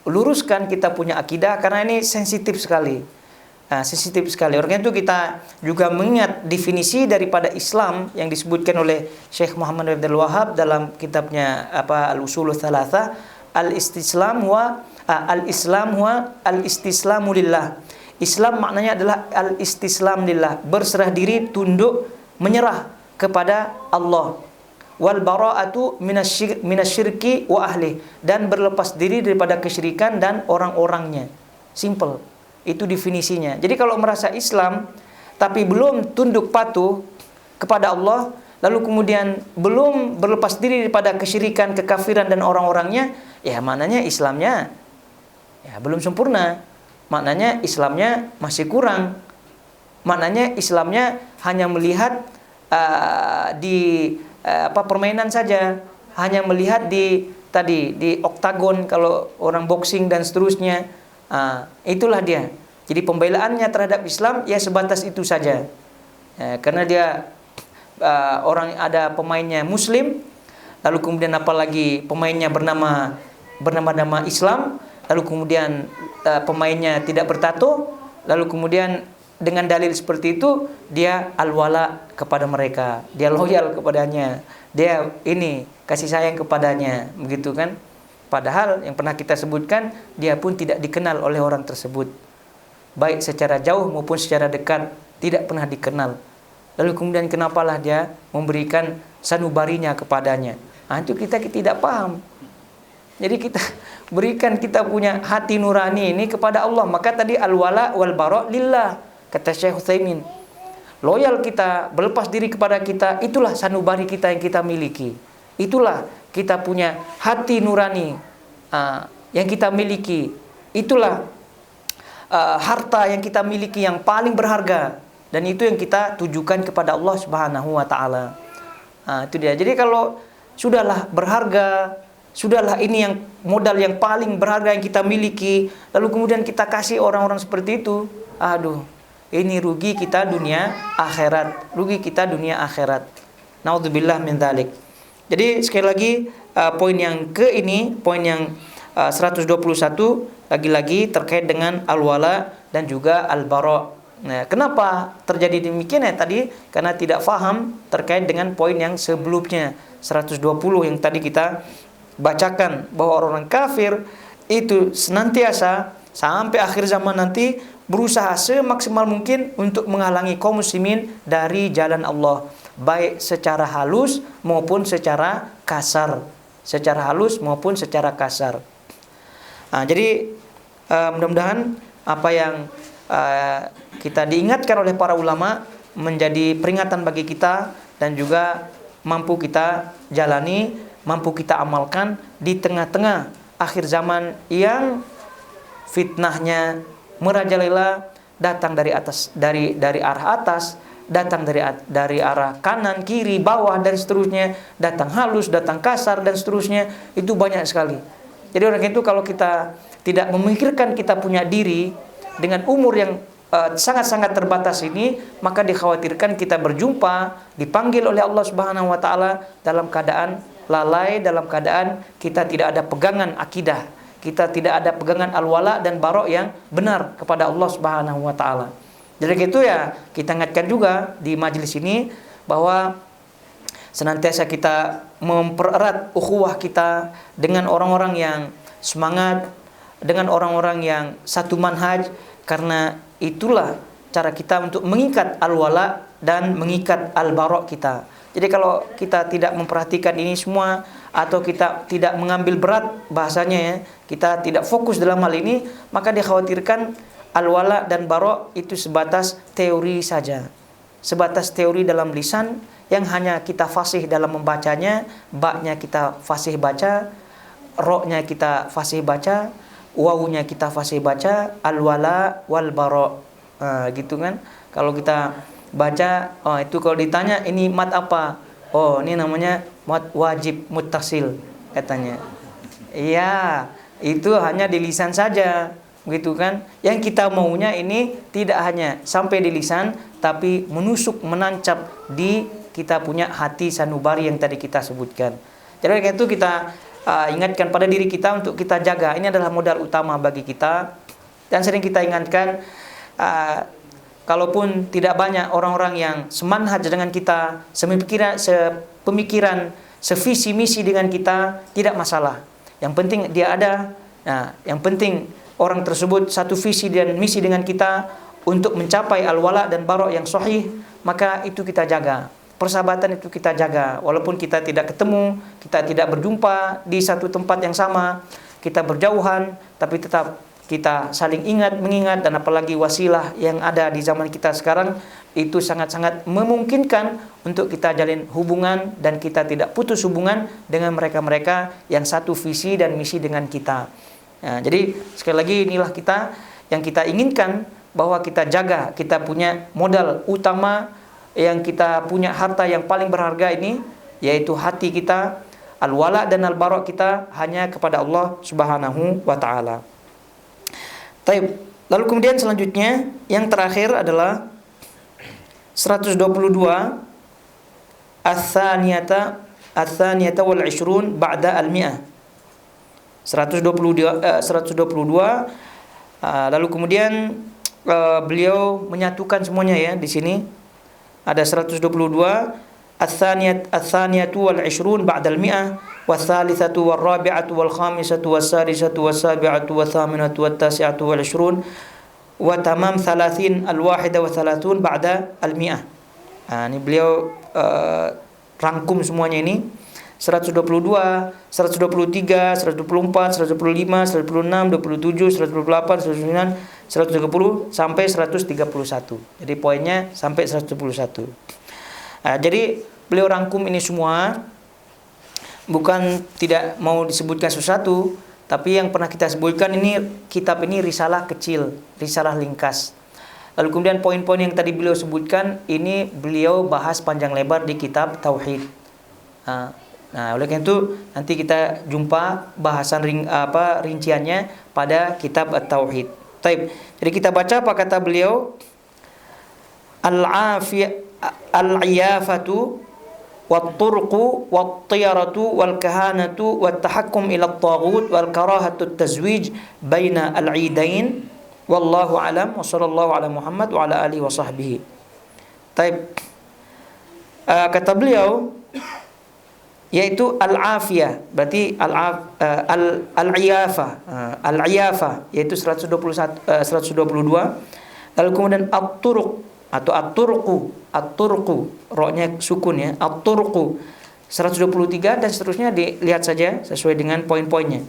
luruskan kita punya akidah, karena ini sensitif sekali. Oleh itu kita juga mengingat definisi daripada Islam yang disebutkan oleh Syekh Muhammad Abdul Wahab dalam kitabnya Al-Usulul Tsalatsa, al-istislamu lillah. Islam maknanya adalah al-istislam lillah, berserah diri, tunduk, menyerah kepada Allah. Wal bara'atu minasyirki wa ahli, dan berlepas diri daripada kesyirikan dan orang-orangnya. Simple. Itu definisinya. Jadi kalau merasa Islam tapi belum tunduk patuh kepada Allah, lalu kemudian belum berlepas diri daripada kesyirikan, kekafiran dan orang-orangnya, ya maknanya Islamnya ya belum sempurna. Maknanya Islamnya masih kurang. Maknanya Islamnya hanya melihat di permainan saja, hanya melihat di oktagon kalau orang boxing dan seterusnya. Itulah dia. Jadi pembelaannya terhadap Islam ya sebatas itu saja. Karena dia orang ada pemainnya muslim, lalu kemudian apalagi pemainnya bernama Islam, lalu kemudian pemainnya tidak bertato, lalu kemudian dengan dalil seperti itu dia al-wala kepada mereka, dia loyal kepadanya, dia ini kasih sayang kepadanya, begitu kan? Padahal yang pernah kita sebutkan, dia pun tidak dikenal oleh orang tersebut, baik secara jauh maupun secara dekat, tidak pernah dikenal. Lalu kemudian kenapalah dia memberikan sanubarinya kepadanya? Itu kita tidak paham. Jadi kita berikan kita punya hati nurani ini kepada Allah. Maka tadi al-wala wal bara' lillah, kata Syekh Utsaimin. Loyal kita, berlepas diri kepada kita, itulah sanubari kita yang kita miliki. Itulah kita punya hati nurani yang kita miliki. Itulah harta yang kita miliki yang paling berharga. dan itu yang kita tujukan kepada Allah Subhanahu wa taala. Itu dia. Jadi kalau sudahlah berharga, sudahlah ini yang modal yang paling berharga yang kita miliki, lalu kemudian kita kasih orang-orang seperti itu, aduh, ini rugi kita dunia akhirat, rugi kita dunia akhirat. Naudzubillah min dzalik. Jadi sekali lagi poin yang poin yang 121 lagi-lagi terkait dengan al-wala dan juga al-bara. Nah, kenapa terjadi demikian ya tadi? Karena tidak faham terkait dengan poin yang sebelumnya 120 yang tadi kita bacakan, bahwa orang kafir itu senantiasa sampai akhir zaman nanti berusaha semaksimal mungkin untuk menghalangi kaum muslimin dari jalan Allah, baik secara halus maupun secara kasar. Secara halus maupun secara kasar. Jadi mudah-mudahan apa yang kita diingatkan oleh para ulama menjadi peringatan bagi kita dan juga mampu kita jalani, mampu kita amalkan di tengah-tengah akhir zaman yang fitnahnya merajalela, datang dari atas, dari arah atas, datang dari arah kanan, kiri, bawah dan seterusnya, datang halus, datang kasar dan seterusnya, itu banyak sekali. Jadi oleh itu kalau kita tidak memikirkan kita punya diri dengan umur yang sangat-sangat terbatas ini, maka dikhawatirkan kita berjumpa, dipanggil oleh Allah Subhanahu wa taala dalam keadaan lalai, dalam keadaan kita tidak ada pegangan akidah, kita tidak ada pegangan al-wala dan bara yang benar kepada Allah Subhanahu wa taala. Jadi itu ya kita ingatkan juga di majelis ini bahwa senantiasa kita mempererat ukhuwah kita dengan orang-orang yang semangat, dengan orang-orang yang satu manhaj, karena itulah cara kita untuk mengikat al-wala dan mengikat al-bara kita. Jadi kalau kita tidak memperhatikan ini semua, atau kita tidak mengambil berat bahasanya ya, kita tidak fokus dalam hal ini, maka dikhawatirkan al-wala dan bara itu sebatas teori saja. Sebatas teori dalam lisan yang hanya kita fasih dalam membacanya, ba-nya kita fasih baca, ro-nya kita fasih baca, wawunya kita fasih baca, al-wala wal bara. Gitu kan. Kalau kita baca, itu kalau ditanya ini mat apa? Oh, ini namanya mat wajib muttasil katanya. Iya, itu hanya di lisan saja, gitu kan. Yang kita maunya ini tidak hanya sampai di lisan, tapi menusuk, menancap di kita punya hati sanubari yang tadi kita sebutkan. Jadi karena itu kita ingatkan pada diri kita untuk kita jaga. Ini adalah modal utama bagi kita. Dan sering kita ingatkan, kalaupun tidak banyak orang-orang yang semanhaj dengan kita, sepemikiran, sevisi misi dengan kita, tidak masalah. Yang penting dia ada. Nah, yang penting orang tersebut satu visi dan misi dengan kita untuk mencapai al-wala dan bara yang sahih, maka itu kita jaga. Persahabatan itu kita jaga. Walaupun kita tidak ketemu, kita tidak berjumpa di satu tempat yang sama, kita berjauhan, tapi tetap kita saling mengingat, dan apalagi wasilah yang ada di zaman kita sekarang, itu sangat-sangat memungkinkan untuk kita jalin hubungan dan kita tidak putus hubungan dengan mereka-mereka yang satu visi dan misi dengan kita. Nah, jadi sekali lagi inilah kita yang kita inginkan, bahwa kita jaga, kita punya modal utama, yang kita punya harta yang paling berharga ini, yaitu hati kita, al-wala dan al-bara kita hanya kepada Allah Subhanahu wa taala. Taib. Lalu kemudian selanjutnya yang terakhir adalah 122 ats-tsaniyata wal 'ishrun ba'da al-mi'ah. 122 lalu kemudian beliau menyatukan semuanya ya di sini. Ada 122 ats-tsaniyatu wal 'ishrun ba'da al-mi'ah was-tsalitsatu war-rabi'atu wal-khamisatu was-sadisatu was-sabi'atu was-thaminatu wat-tasi'atu wal 'ishrun wa tamam 30 al-wahida wa 30 ba'da al-mi'ah. Ini beliau rangkum semuanya ini. 122, 123, 124, 125, 126, 27, 128, 129, 130 sampai 131. Jadi poinnya sampai 131. Jadi beliau rangkum ini semua, bukan tidak mau disebutkan sesuatu, tapi yang pernah kita sebutkan ini, kitab ini risalah kecil, risalah ringkas. Lalu kemudian poin-poin yang tadi beliau sebutkan ini beliau bahas panjang lebar di kitab Tauhid. Nah, oleh karena itu nanti kita jumpa bahasan rinciannya pada kitab At-Tauhid. Taib. Jadi kita baca apa kata beliau? Al-iyafatu wat-turqu wat-tiyaratu wal-kahanatu wat-tahakkum ila at-taghut wal-karahatu at-tazwij baina al-'idain. Wallahu alam wa sallallahu ala Muhammad wa ala alihi wa sahbihi. Taib. Kata beliau yaitu al-afiyah, berarti al-iyafa, al-iyafa yaitu 122. Lalu kemudian at-turuq atau at-turqu, ra-nya sukun ya, at-turqu 123 dan seterusnya, dilihat saja sesuai dengan poin-poinnya.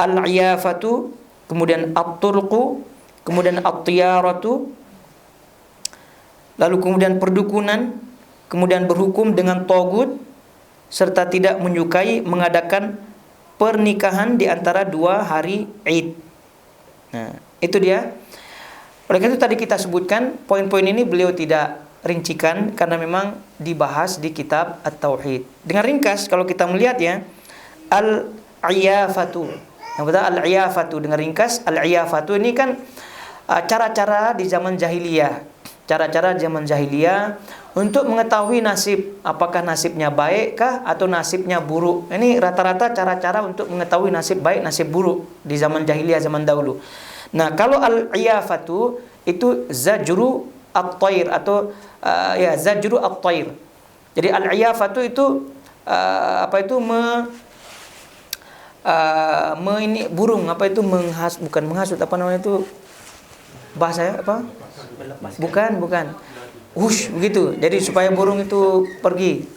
Al-iyafatu, kemudian at-turqu, kemudian at-tiyaratu, lalu kemudian perdukunan, kemudian berhukum dengan tagut, serta tidak menyukai mengadakan pernikahan di antara 2 hari Id. Nah, itu dia. Oleh karena itu tadi kita sebutkan poin-poin ini beliau tidak rincikan karena memang dibahas di kitab At-Tauhid. Dengan ringkas kalau kita melihat ya, al-iyafatu. Yang pertama al-iyafatu, dengan ringkas al-iyafatu ini kan cara-cara di zaman jahiliyah. Cara-cara zaman jahiliyah untuk mengetahui nasib, apakah nasibnya baik kah atau nasibnya buruk. Ini rata-rata cara-cara untuk mengetahui nasib baik, nasib buruk di zaman jahiliyah, zaman dahulu. Nah, kalau al-iyafatu itu zajru at-tayr atau zajru at-tayr. Jadi al-iyafatu itu burung, bukan menghasut, apa namanya itu bahasa apa? Bukan. Hush, begitu. Jadi supaya burung itu pergi.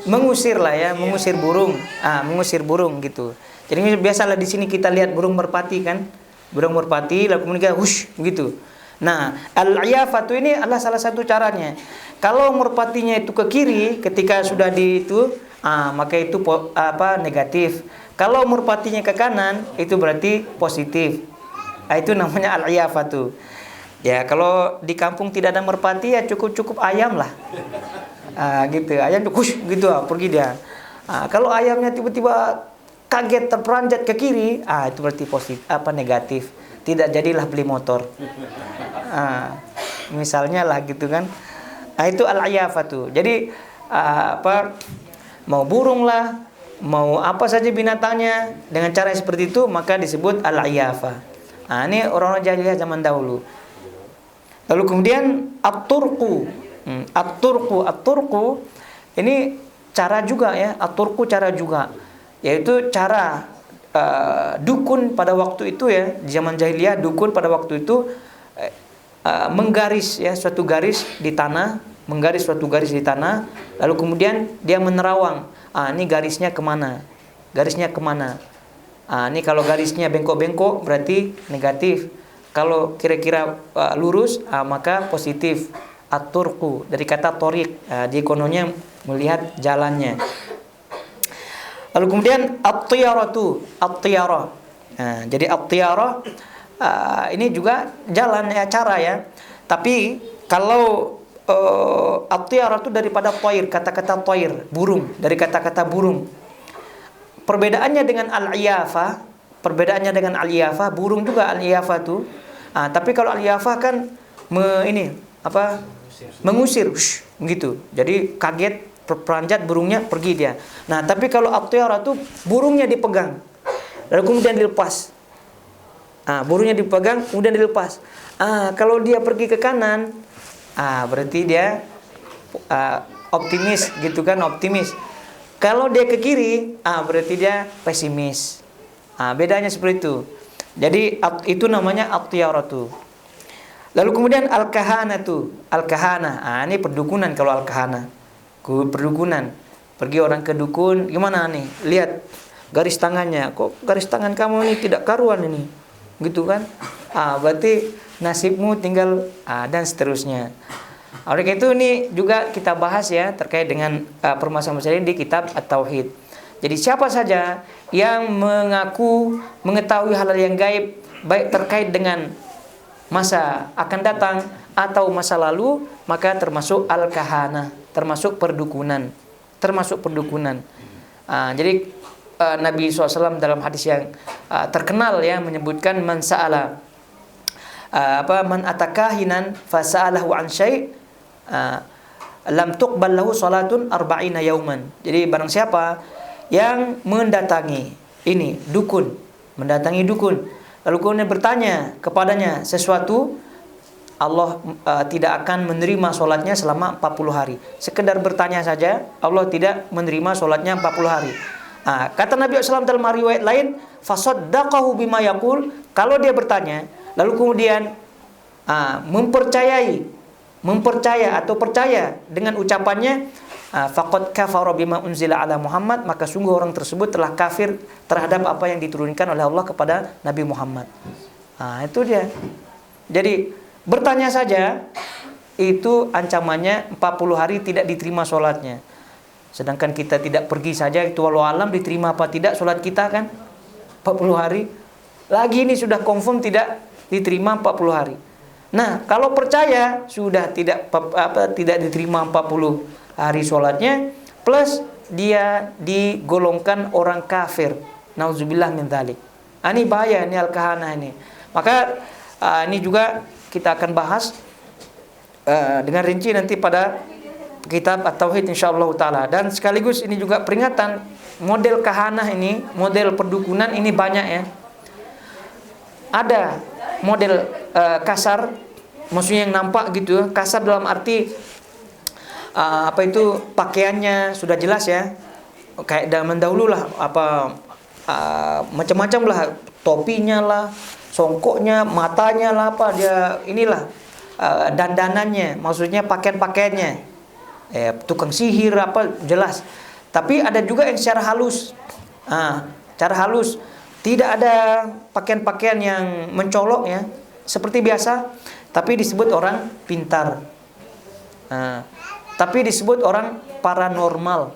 Mengusir lah ya, mengusir burung. Mengusir burung gitu. Jadi biasalah di sini kita lihat burung merpati kan? Burung merpati lalu kemudian hush begitu. Nah, al-iyafatu ini adalah salah satu caranya. Kalau merpatinya itu ke kiri ketika sudah di itu, maka itu negatif. Kalau merpatinya ke kanan itu berarti positif. Itu namanya al-iyafatu. Ya, kalau di kampung tidak ada merpati ya cukup ayam lah. Gitu. Ayam tuh hush gitu pergi dia. Kalau ayamnya tiba-tiba kaget terperanjat ke kiri, itu berarti positif, negatif. Tidak jadilah beli motor. Misalnya lah gitu kan. Itu al-iyafatu. Jadi mau burung lah, mau apa saja binatangnya dengan cara seperti itu maka disebut al-iyafah. Ini orang-orang jahiliyah zaman dahulu. Lalu kemudian at-turqu. At-turqu ini cara juga ya, at-turqu cara juga. Yaitu cara dukun pada waktu itu ya, di zaman jahiliyah dukun pada waktu itu menggaris ya suatu garis di tanah, lalu kemudian dia menerawang. Ini garisnya kemana? Ini kalau garisnya bengkok-bengkok berarti negatif. Kalau kira-kira lurus, maka positif. At-turqu dari kata torik, di kononya melihat jalannya. Lalu kemudian at-tiyarah. Jadi at-tiyarah ini juga jalan ya, cara ya. Tapi kalau at-tiyarah itu daripada toir, kata-kata toir, burung, dari kata-kata burung. Perbedaannya dengan al-iyafah, burung juga al-iyafah itu. Tapi kalau al-iyafah kan mengusir, gitu. Jadi kaget, peranjat burungnya pergi dia. Nah, tapi kalau at-tiyarah itu burungnya dipegang, lalu kemudian dilepas. Burungnya dipegang, kemudian dilepas. Kalau dia pergi ke kanan, berarti dia optimis, gitu kan, optimis. Kalau dia ke kiri, berarti dia pesimis. Bedanya seperti itu. Jadi itu namanya at-tiyaratu. Lalu kemudian al-kahanatu. Al-kahana, ini perdukunan kalau al-kahana. Perdukunan. Pergi orang ke dukun, gimana nih? Lihat garis tangannya. Kok garis tangan kamu ini tidak karuan ini? Gitu kan? Berarti nasibmu tinggal dan seterusnya. Oleh karena itu ini juga kita bahas ya terkait dengan permasalahan di kitab At-Tauhid. Jadi siapa saja yang mengaku mengetahui hal-hal yang gaib, baik terkait dengan masa akan datang atau masa lalu, maka termasuk al-kahana, termasuk perdukunan, jadi Nabi SAW dalam hadis yang terkenal ya menyebutkan man sa'ala man atakahinan fasa'alahu an syai' lam tuqbal lahu salatun arba'ina yauman. Jadi barang siapa yang mendatangi dukun, lalu kemudian bertanya kepadanya sesuatu, Allah tidak akan menerima solatnya selama 40 hari. Sekedar bertanya saja, Allah tidak menerima solatnya 40 hari. Kata Nabi SAW dalam riwayat lain, fasaddaqahu bima yaqul, kalau dia bertanya, lalu kemudian mempercaya atau percaya dengan ucapannya, faqad kafara bima unzila ala Muhammad, maka sungguh orang tersebut telah kafir terhadap apa yang diturunkan oleh Allah kepada Nabi Muhammad. Itu dia. Jadi bertanya saja itu ancamannya 40 hari tidak diterima sholatnya. Sedangkan kita tidak pergi saja, itu walau alam diterima apa tidak sholat kita kan 40 hari. Lagi ini sudah confirm tidak diterima 40 hari. Nah, kalau percaya sudah tidak diterima 40 hari sholatnya, plus dia digolongkan orang kafir. Nauzubillah min dzalik. Ini bahaya, ini al-kahana ini. Maka ini juga kita akan bahas dengan rinci nanti pada kitab At-Tauhid insyaallah taala. Dan sekaligus ini juga peringatan, model kahanah ini, model perdukunan ini banyak ya. Ada model kasar, maksudnya yang nampak gitu, kasar dalam arti pakaiannya sudah jelas ya, kayak zaman dahulu lah, macam-macam lah, topinya lah, songkoknya, matanya lah, dandanannya, maksudnya pakaian-pakaiannya, tukang sihir jelas. Tapi ada juga yang secara halus, tidak ada pakaian-pakaian yang mencolok ya, seperti biasa, tapi disebut orang pintar, tapi disebut orang paranormal.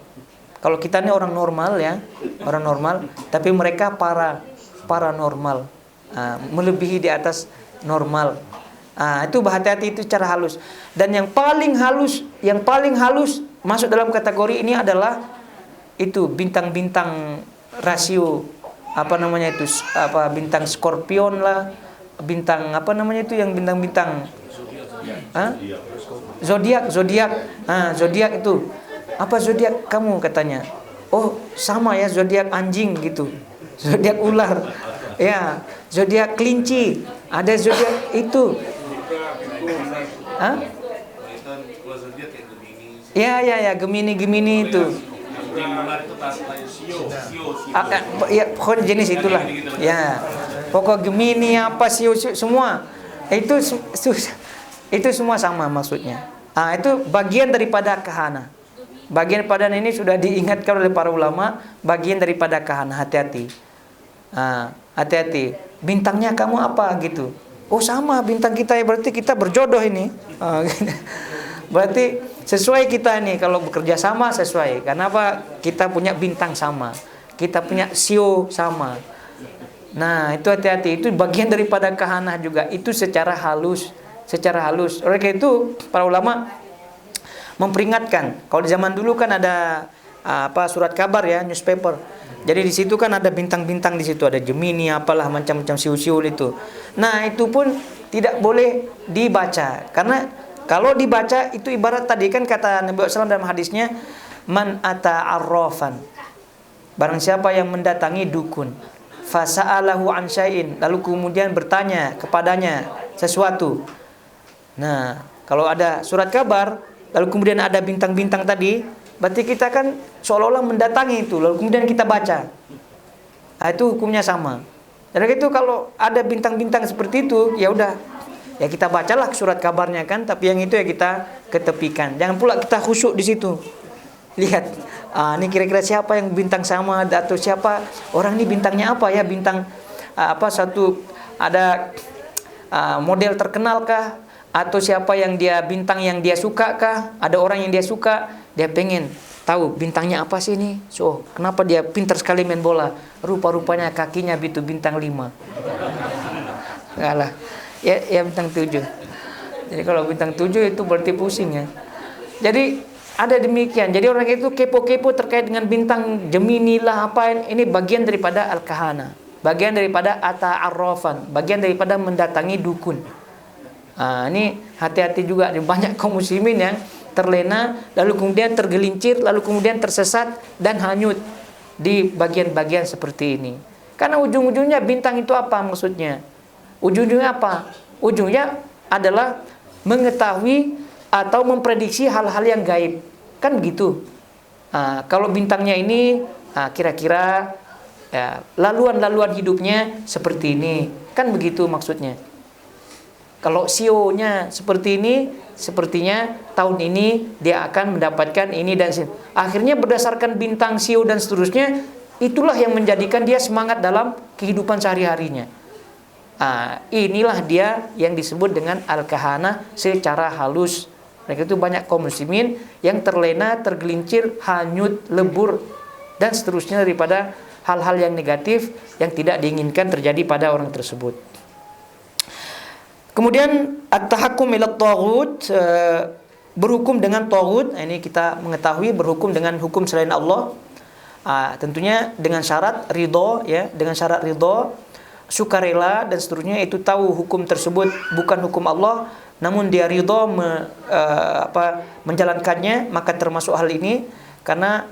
Kalau kita ini orang normal ya, orang normal, tapi mereka paranormal, melebihi di atas normal. Itu hati-hati, itu cara halus. Dan yang paling halus masuk dalam kategori ini adalah itu bintang-bintang rasio, bintang Scorpion lah, bintang yang bintang-bintang zodiak. Zodiak itu apa? Zodiak kamu katanya, oh sama ya, zodiak anjing gitu, zodiak ular ya, zodiak kelinci, ada zodiak itu. Ya, Gemini itu. Ya, pokoknya jenis itulah. Ya, pokok Gemini Sio semua. Itu semua sama maksudnya. Itu bagian daripada kahana. Bagian padanya ini sudah diingatkan oleh para ulama, bagian daripada kahana. Hati-hati. Hati-hati. Bintangnya kamu apa gitu? Oh sama bintang kita ya, berarti kita berjodoh ini. Berarti sesuai kita ini kalau bekerja sama sesuai. Karena apa? Kita punya bintang sama, kita punya sio sama. Nah itu hati-hati, itu bagian daripada kahanah juga. Itu secara halus. Oleh karena itu para ulama memperingatkan. Kalau di zaman dulu kan ada surat kabar ya, newspaper. Jadi di situ kan ada bintang-bintang, di situ ada Gemini macam-macam siul-siul itu. Nah itu pun tidak boleh dibaca, karena kalau dibaca itu ibarat tadi kan kata Nabi SAW dalam hadisnya, man ata arrafan, barang siapa yang mendatangi dukun, fasa'alahu an syai'in, lalu kemudian bertanya kepadanya sesuatu. Nah kalau ada surat kabar lalu kemudian ada bintang-bintang tadi, berarti kita kan seolah-olah mendatangi itu, lalu kemudian kita baca. Itu hukumnya sama. Dan itu kalau ada bintang-bintang seperti itu, ya udah, ya kita bacalah surat kabarnya kan, tapi yang itu ya kita ketepikan. Jangan pula kita khusyuk di situ. Lihat, ini kira-kira siapa yang bintang sama, atau siapa orang ini bintangnya apa ya, bintang ada model terkenal kah, atau siapa yang dia bintang yang dia suka kah, ada orang yang dia suka, dia pengen tahu bintangnya apa sih ini. So, kenapa dia pintar sekali main bola? Rupa-rupanya kakinya itu bintang 5. Enggak lah. Ya bintang 7. Jadi kalau bintang 7 itu berarti pusing ya. Jadi ada demikian. Jadi orang itu kepo-kepo terkait dengan bintang Gemini lah apa ini bagian daripada al-kahana, bagian daripada ata'arrafan, bagian daripada mendatangi dukun. Ini hati-hati juga, banyak kaum muslimin yang terlena lalu kemudian tergelincir lalu kemudian tersesat dan hanyut di bagian-bagian seperti ini. Karena ujung-ujungnya bintang itu apa maksudnya? Ujung-ujungnya apa? Ujungnya adalah mengetahui atau memprediksi hal-hal yang gaib. Kan begitu. Kalau bintangnya ini kira-kira ya, laluan-laluan hidupnya seperti ini. Kan begitu maksudnya. Kalau sionya seperti ini, sepertinya tahun ini dia akan mendapatkan ini dan akhirnya berdasarkan bintang sio dan seterusnya, itulah yang menjadikan dia semangat dalam kehidupan sehari-harinya. Inilah dia yang disebut dengan al-kahana secara halus. Mereka itu banyak kaum muslimin yang terlena, tergelincir, hanyut, lebur dan seterusnya daripada hal-hal yang negatif yang tidak diinginkan terjadi pada orang tersebut. Kemudian at-tahakkum ila taghut, berhukum dengan taghut. Ini kita mengetahui berhukum dengan hukum selain Allah. Tentunya dengan syarat ridho ya, dengan syarat ridho, sukarela dan seterusnya, itu tahu hukum tersebut bukan hukum Allah, namun dia ridho menjalankannya, maka termasuk hal ini. Karena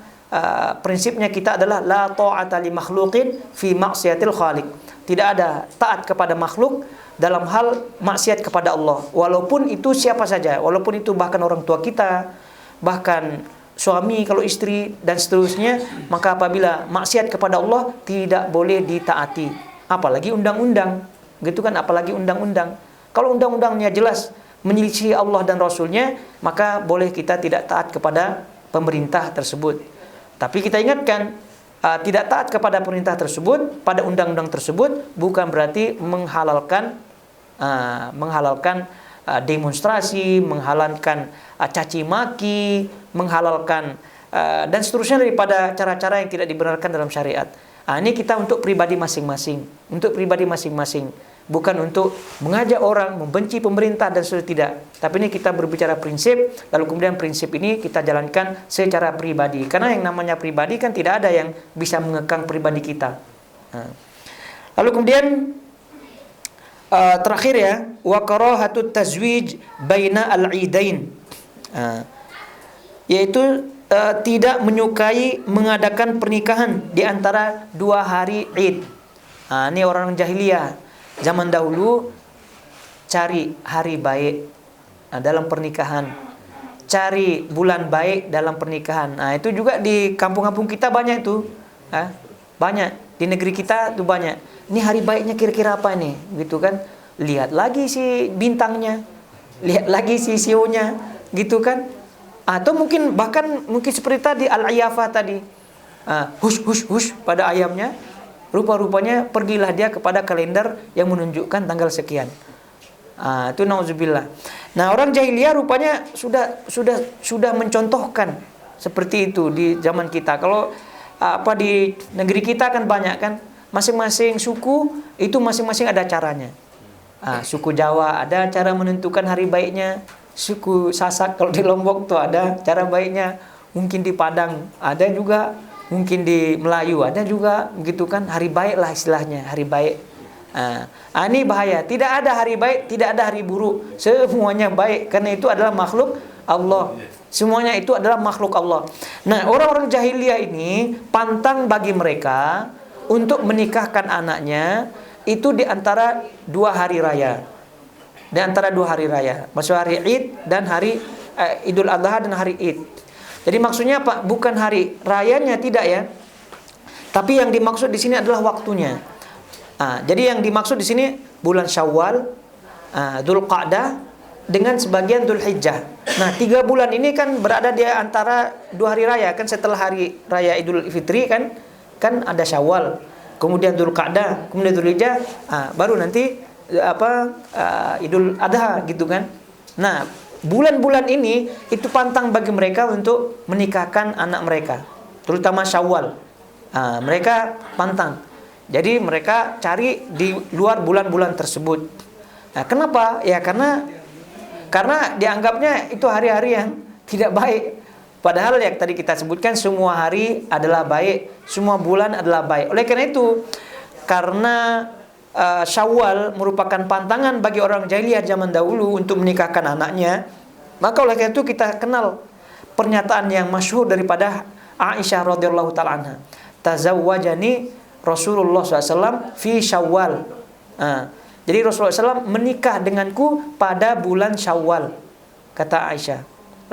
prinsipnya kita adalah la ta'ata li makhluqin fi maksiatil khaliq. Tidak ada taat kepada makhluk dalam hal maksiat kepada Allah, walaupun itu siapa saja, walaupun itu bahkan orang tua kita, bahkan suami kalau istri dan seterusnya. Maka apabila maksiat kepada Allah tidak boleh ditaati, apalagi undang-undang, gitu kan, apalagi undang-undang. Kalau undang-undangnya jelas menyelisihi Allah dan Rasulnya, maka boleh kita tidak taat kepada pemerintah tersebut. Tapi kita ingatkan, tidak taat kepada perintah tersebut, pada undang-undang tersebut, bukan berarti menghalalkan demonstrasi, menghalalkan caci maki, menghalalkan dan seterusnya daripada cara-cara yang tidak dibenarkan dalam syariat. Ini kita untuk pribadi masing-masing, bukan untuk mengajak orang membenci pemerintah dan seterusnya, tidak. Tapi ini kita berbicara prinsip, lalu kemudian prinsip ini kita jalankan secara pribadi. Karena yang namanya pribadi kan tidak ada yang bisa mengekang pribadi kita. Lalu kemudian terakhir ya, wa karahatut tazwij baina al-idain, yaitu tidak menyukai mengadakan pernikahan di antara dua hari Id. Ini orang jahiliyah zaman dahulu cari hari baik dalam pernikahan, cari bulan baik dalam pernikahan. Itu juga di kampung-kampung kita banyak itu, banyak di negeri kita itu banyak. Ini hari baiknya kira-kira apa nih, gitu kan? Lihat lagi si bintangnya, lihat lagi si sionya, gitu kan? Atau mungkin seperti tadi al-iyafah tadi, hush pada ayamnya, rupa-rupanya pergilah dia kepada kalender yang menunjukkan tanggal sekian. Itu nauzubillah. Nah, orang jahiliyah rupanya sudah mencontohkan seperti itu di zaman kita. Kalau di negeri kita kan banyak kan, masing-masing suku itu masing-masing ada caranya. Suku Jawa ada cara menentukan hari baiknya, suku Sasak kalau di Lombok tuh ada cara baiknya, mungkin di Padang ada juga, mungkin di Melayu ada juga, gitu kan, hari baik lah istilahnya, hari baik. Ini bahaya, tidak ada hari baik, tidak ada hari buruk, semuanya baik, karena itu adalah makhluk Allah. Semuanya itu adalah makhluk Allah. Nah, orang-orang jahiliyah ini pantang bagi mereka untuk menikahkan anaknya itu di antara dua hari raya. Di antara dua hari raya, maksud hari Id dan hari Idul Adha dan hari Id. Jadi maksudnya apa? Bukan hari rayanya, tidak ya. Tapi yang dimaksud di sini adalah waktunya. Jadi yang dimaksud di sini bulan Syawal, Dzulqa'dah dengan sebagian Dzulhijjah. Nah, 3 bulan ini kan berada di antara dua hari raya kan, setelah hari raya Idul Fitri kan ada Syawal, kemudian Dzulqa'dah, kemudian Dzulhijjah, baru nanti Idul Adha gitu kan. Nah, bulan-bulan ini itu pantang bagi mereka untuk menikahkan anak mereka, terutama Syawal. Mereka pantang. Jadi mereka cari di luar bulan-bulan tersebut. Nah, kenapa? Ya karena dianggapnya itu hari-hari yang tidak baik. Padahal yang tadi kita sebutkan semua hari adalah baik, semua bulan adalah baik. Oleh karena itu, karena Syawal merupakan pantangan bagi orang jahiliyah zaman dahulu untuk menikahkan anaknya, maka oleh karena itu kita kenal pernyataan yang masyhur daripada Aisyah radhiyallahu taala anha. Tazawwajani Rasulullah SAW fi Syawal. Jadi Rasulullah SAW menikah denganku pada bulan Syawal, kata Aisyah.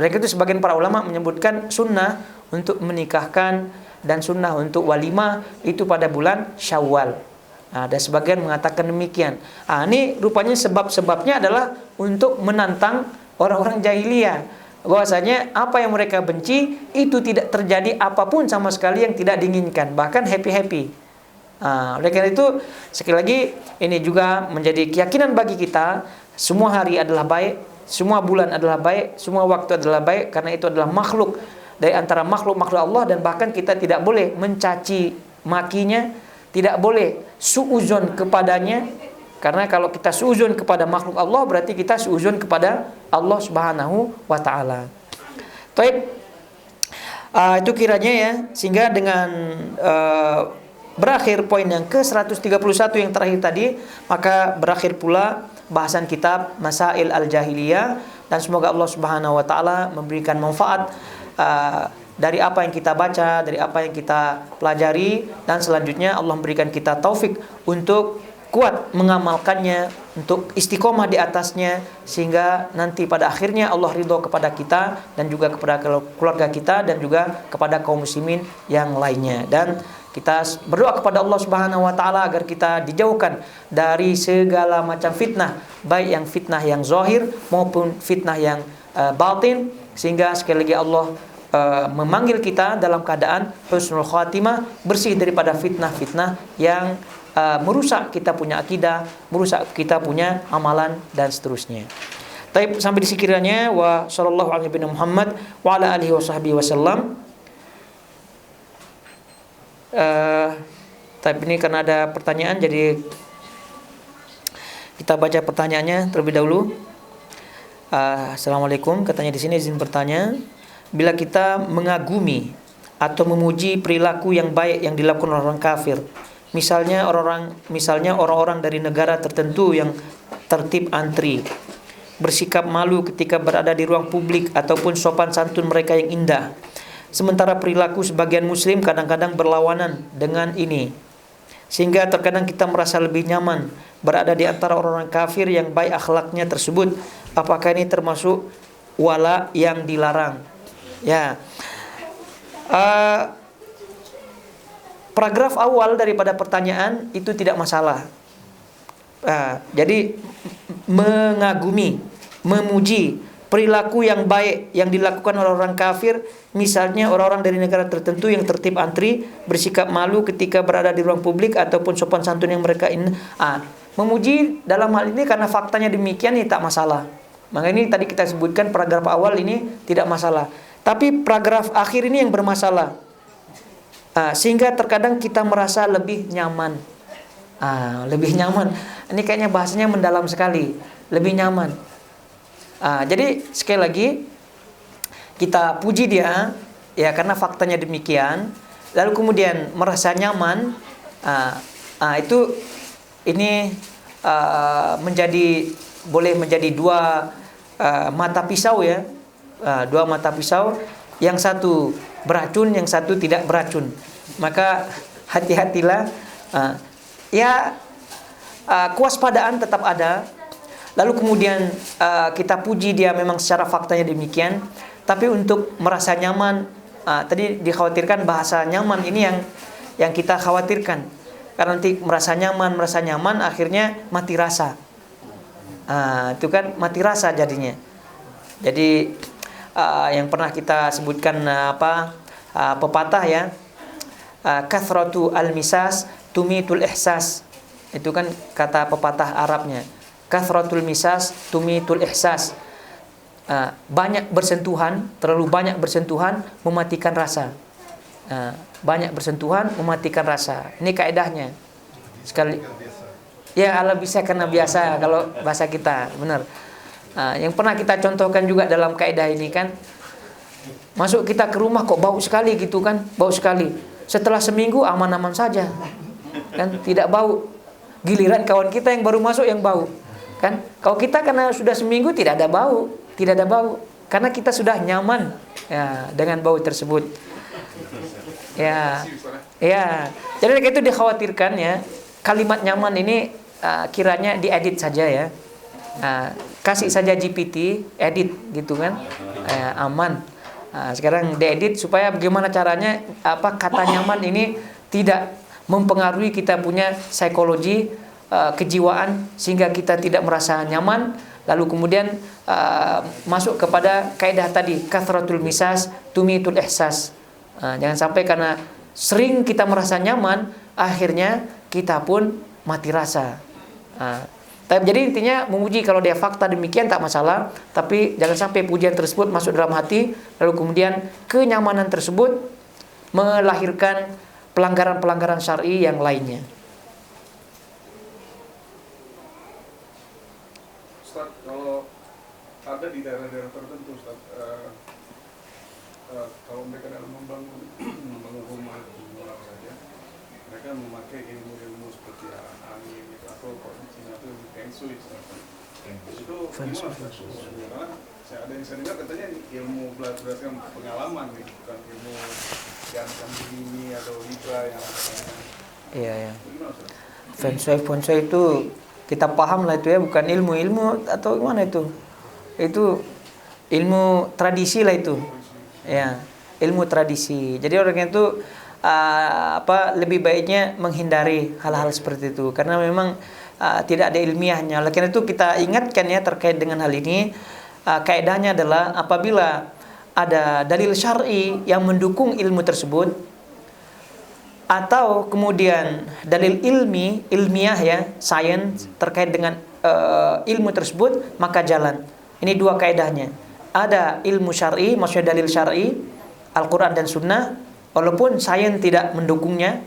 Oleh karena itu sebagian para ulama menyebutkan sunnah untuk menikahkan dan sunnah untuk walimah itu pada bulan Syawal. Dan sebagian mengatakan demikian. Ini rupanya sebab-sebabnya adalah untuk menantang orang-orang jahiliyah, bahwasanya apa yang mereka benci itu tidak terjadi apapun sama sekali yang tidak diinginkan, bahkan happy-happy. Oleh karena itu sekali lagi ini juga menjadi keyakinan bagi kita, semua hari adalah baik, semua bulan adalah baik, semua waktu adalah baik, karena itu adalah makhluk dari antara makhluk-makhluk Allah, dan bahkan kita tidak boleh mencaci makinya, tidak boleh suuzon kepadanya, karena kalau kita suuzon kepada makhluk Allah berarti kita suuzon kepada Allah Subhanahu wa taala. Baik. Itu kiranya ya, sehingga dengan berakhir poin yang ke-131 yang terakhir tadi, maka berakhir pula bahasan kitab Masail Al-Jahiliyah, dan semoga Allah Subhanahu wa taala memberikan manfaat dari apa yang kita baca, dari apa yang kita pelajari, dan selanjutnya Allah memberikan kita taufik untuk kuat mengamalkannya, untuk istiqomah di atasnya, sehingga nanti pada akhirnya Allah ridho kepada kita dan juga kepada keluarga kita dan juga kepada kaum muslimin yang lainnya. Dan kita berdoa kepada Allah Subhanahu wa taala agar kita dijauhkan dari segala macam fitnah, baik yang fitnah yang zahir maupun fitnah yang batin, sehingga sekali lagi Allah memanggil kita dalam keadaan husnul khatimah, bersih daripada fitnah-fitnah yang merusak kita punya akidah, merusak kita punya amalan dan seterusnya. Baik, sampai di sekiranya wa sallallahu alaihi Muhammad wa ala alihi wasallam. Tapi ini karena ada pertanyaan, jadi kita baca pertanyaannya terlebih dahulu. Assalamualaikum, katanya di sini izin bertanya, bila kita mengagumi atau memuji perilaku yang baik yang dilakukan orang kafir, misalnya orang-orang dari negara tertentu yang tertib antri, bersikap malu ketika berada di ruang publik, ataupun sopan santun mereka yang indah, sementara perilaku sebagian muslim kadang-kadang berlawanan dengan ini, sehingga terkadang kita merasa lebih nyaman berada di antara orang-orang kafir yang baik akhlaknya tersebut, apakah ini termasuk wala yang dilarang? Ya, paragraf awal daripada pertanyaan itu tidak masalah. Jadi mengagumi, memuji perilaku yang baik yang dilakukan oleh orang kafir, misalnya orang-orang dari negara tertentu yang tertib antri, bersikap malu ketika berada di ruang publik, ataupun sopan santun yang mereka memuji dalam hal ini karena faktanya demikian, ini tak masalah. Maka ini tadi kita sebutkan paragraf awal ini tidak masalah. Tapi paragraf akhir ini yang bermasalah, sehingga terkadang kita merasa lebih nyaman. Lebih nyaman. Ini kayaknya bahasanya mendalam sekali. Lebih nyaman. Jadi sekali lagi kita puji dia, ya karena faktanya demikian. Lalu kemudian merasa nyaman. Itu ini boleh menjadi dua mata pisau ya. Dua mata pisau, yang satu beracun, yang satu tidak beracun. Maka hati-hatilah, kewaspadaan tetap ada. Lalu kemudian kita puji dia memang secara faktanya demikian, tapi untuk merasa nyaman, tadi dikhawatirkan bahasa nyaman ini yang kita khawatirkan, karena nanti merasa nyaman akhirnya mati rasa. Itu kan mati rasa jadinya. Jadi yang pernah kita sebutkan pepatah ya, kathratu al-misas tumitul ihsas. Itu kan kata pepatah Arabnya. Kathratul misas tumitul ihsas. Banyak bersentuhan, terlalu banyak bersentuhan mematikan rasa. Banyak bersentuhan mematikan rasa. Ini kaidahnya. Sekali Ya, ala bisa karena biasa kalau bahasa kita, benar. Yang pernah kita contohkan juga dalam kaidah ini kan, masuk kita ke rumah kok bau sekali gitu kan, bau sekali. Setelah seminggu aman-aman saja, kan tidak bau. Giliran kawan kita yang baru masuk yang bau, kan? Kalau kita karena sudah seminggu tidak ada bau, karena kita sudah nyaman ya dengan bau tersebut. Ya, ya. Jadi itu dikhawatirkan ya, kalimat nyaman ini kiranya diedit saja ya. Kasih saja GPT, edit gitu kan, aman. Sekarang diedit supaya bagaimana caranya kata nyaman ini tidak mempengaruhi kita punya psikologi, kejiwaan sehingga kita tidak merasa nyaman. Lalu kemudian masuk kepada kaidah tadi, kathratul misas tumitul ihsas. Jangan sampai karena sering kita merasa nyaman, akhirnya kita pun mati rasa. Jadi intinya memuji kalau dia fakta demikian tak masalah, tapi jangan sampai pujian tersebut masuk dalam hati, lalu kemudian kenyamanan tersebut melahirkan pelanggaran-pelanggaran syar'i yang lainnya. Ustaz, kalau ada di daerah-daerah tertentu, Ustaz, kalau mereka dalam membangun rumah saja, mereka memakai ilmu-ilmu seperti angin gitu, atau kalau di Cina itu feng shui, itu gimana, Ustaz? Karena ada yang saya dengar katanya ilmu berdasarkan pengalaman nih, bukan ilmu yang ini atau libra yang katanya. Iya, ya. Gimana, Ustaz? Feng shui itu kita paham lah itu ya, bukan ilmu atau gimana itu ilmu tradisi lah itu. Ya, ilmu tradisi. Jadi orang itu lebih baiknya menghindari hal-hal seperti itu karena memang tidak ada ilmiahnya. Oleh karena itu kita ingatkan ya terkait dengan hal ini, kaidahnya adalah apabila ada dalil syar'i yang mendukung ilmu tersebut atau kemudian dalil ilmiah ya, sains terkait dengan ilmu tersebut, maka jalan. Ini dua kaidahnya. Ada ilmu syar'i, maksudnya dalil syar'i, Al-Quran dan Sunnah, walaupun sains tidak mendukungnya,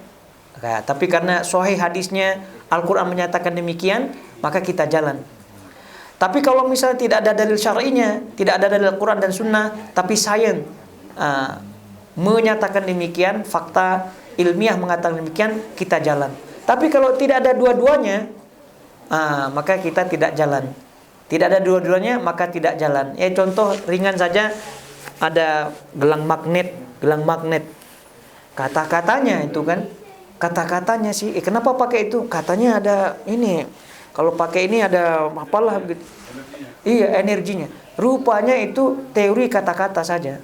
tapi karena sahih hadisnya, Al-Quran menyatakan demikian, maka kita jalan. Tapi kalau misalnya tidak ada dalil syar'inya, tidak ada dalil Al-Quran dan Sunnah, tapi sains menyatakan demikian, fakta ilmiah mengatakan demikian, kita jalan. Tapi kalau tidak ada dua-duanya, maka kita tidak jalan. Tidak ada dua-duanya, maka tidak jalan. Ya contoh ringan saja, ada gelang magnet. Kata-katanya itu kan, kata-katanya sih, kenapa pakai itu? Katanya ada ini. Kalau pakai ini ada apalah gitu. Iya, energinya. Rupanya itu teori kata-kata saja.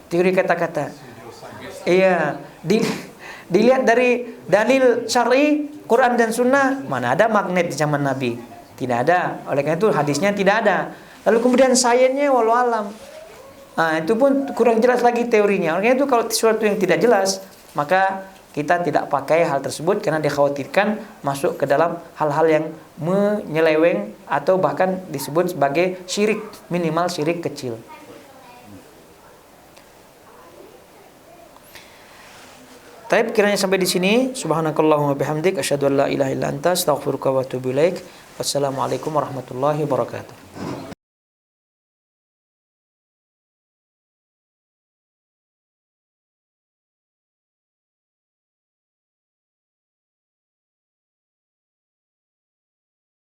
Teori kata-kata. Iya, dilihat dari dalil syar'i, Quran dan Sunnah, mana ada magnet di zaman Nabi? Tidak ada. Oleh karena itu hadisnya tidak ada. Lalu kemudian sainsnya walau alam. Itu pun kurang jelas lagi teorinya. Oleh karena itu kalau sesuatu yang tidak jelas, maka kita tidak pakai hal tersebut karena dikhawatirkan masuk ke dalam hal-hal yang menyeleweng atau bahkan disebut sebagai syirik, minimal syirik kecil. Taib, kiranya sampai di sini. Subhanakallahumma bihamdik asyhadu an la ilaha illa anta astaghfiruka wa atubu ilaik. Wassalamualaikum warahmatullahi wabarakatuh.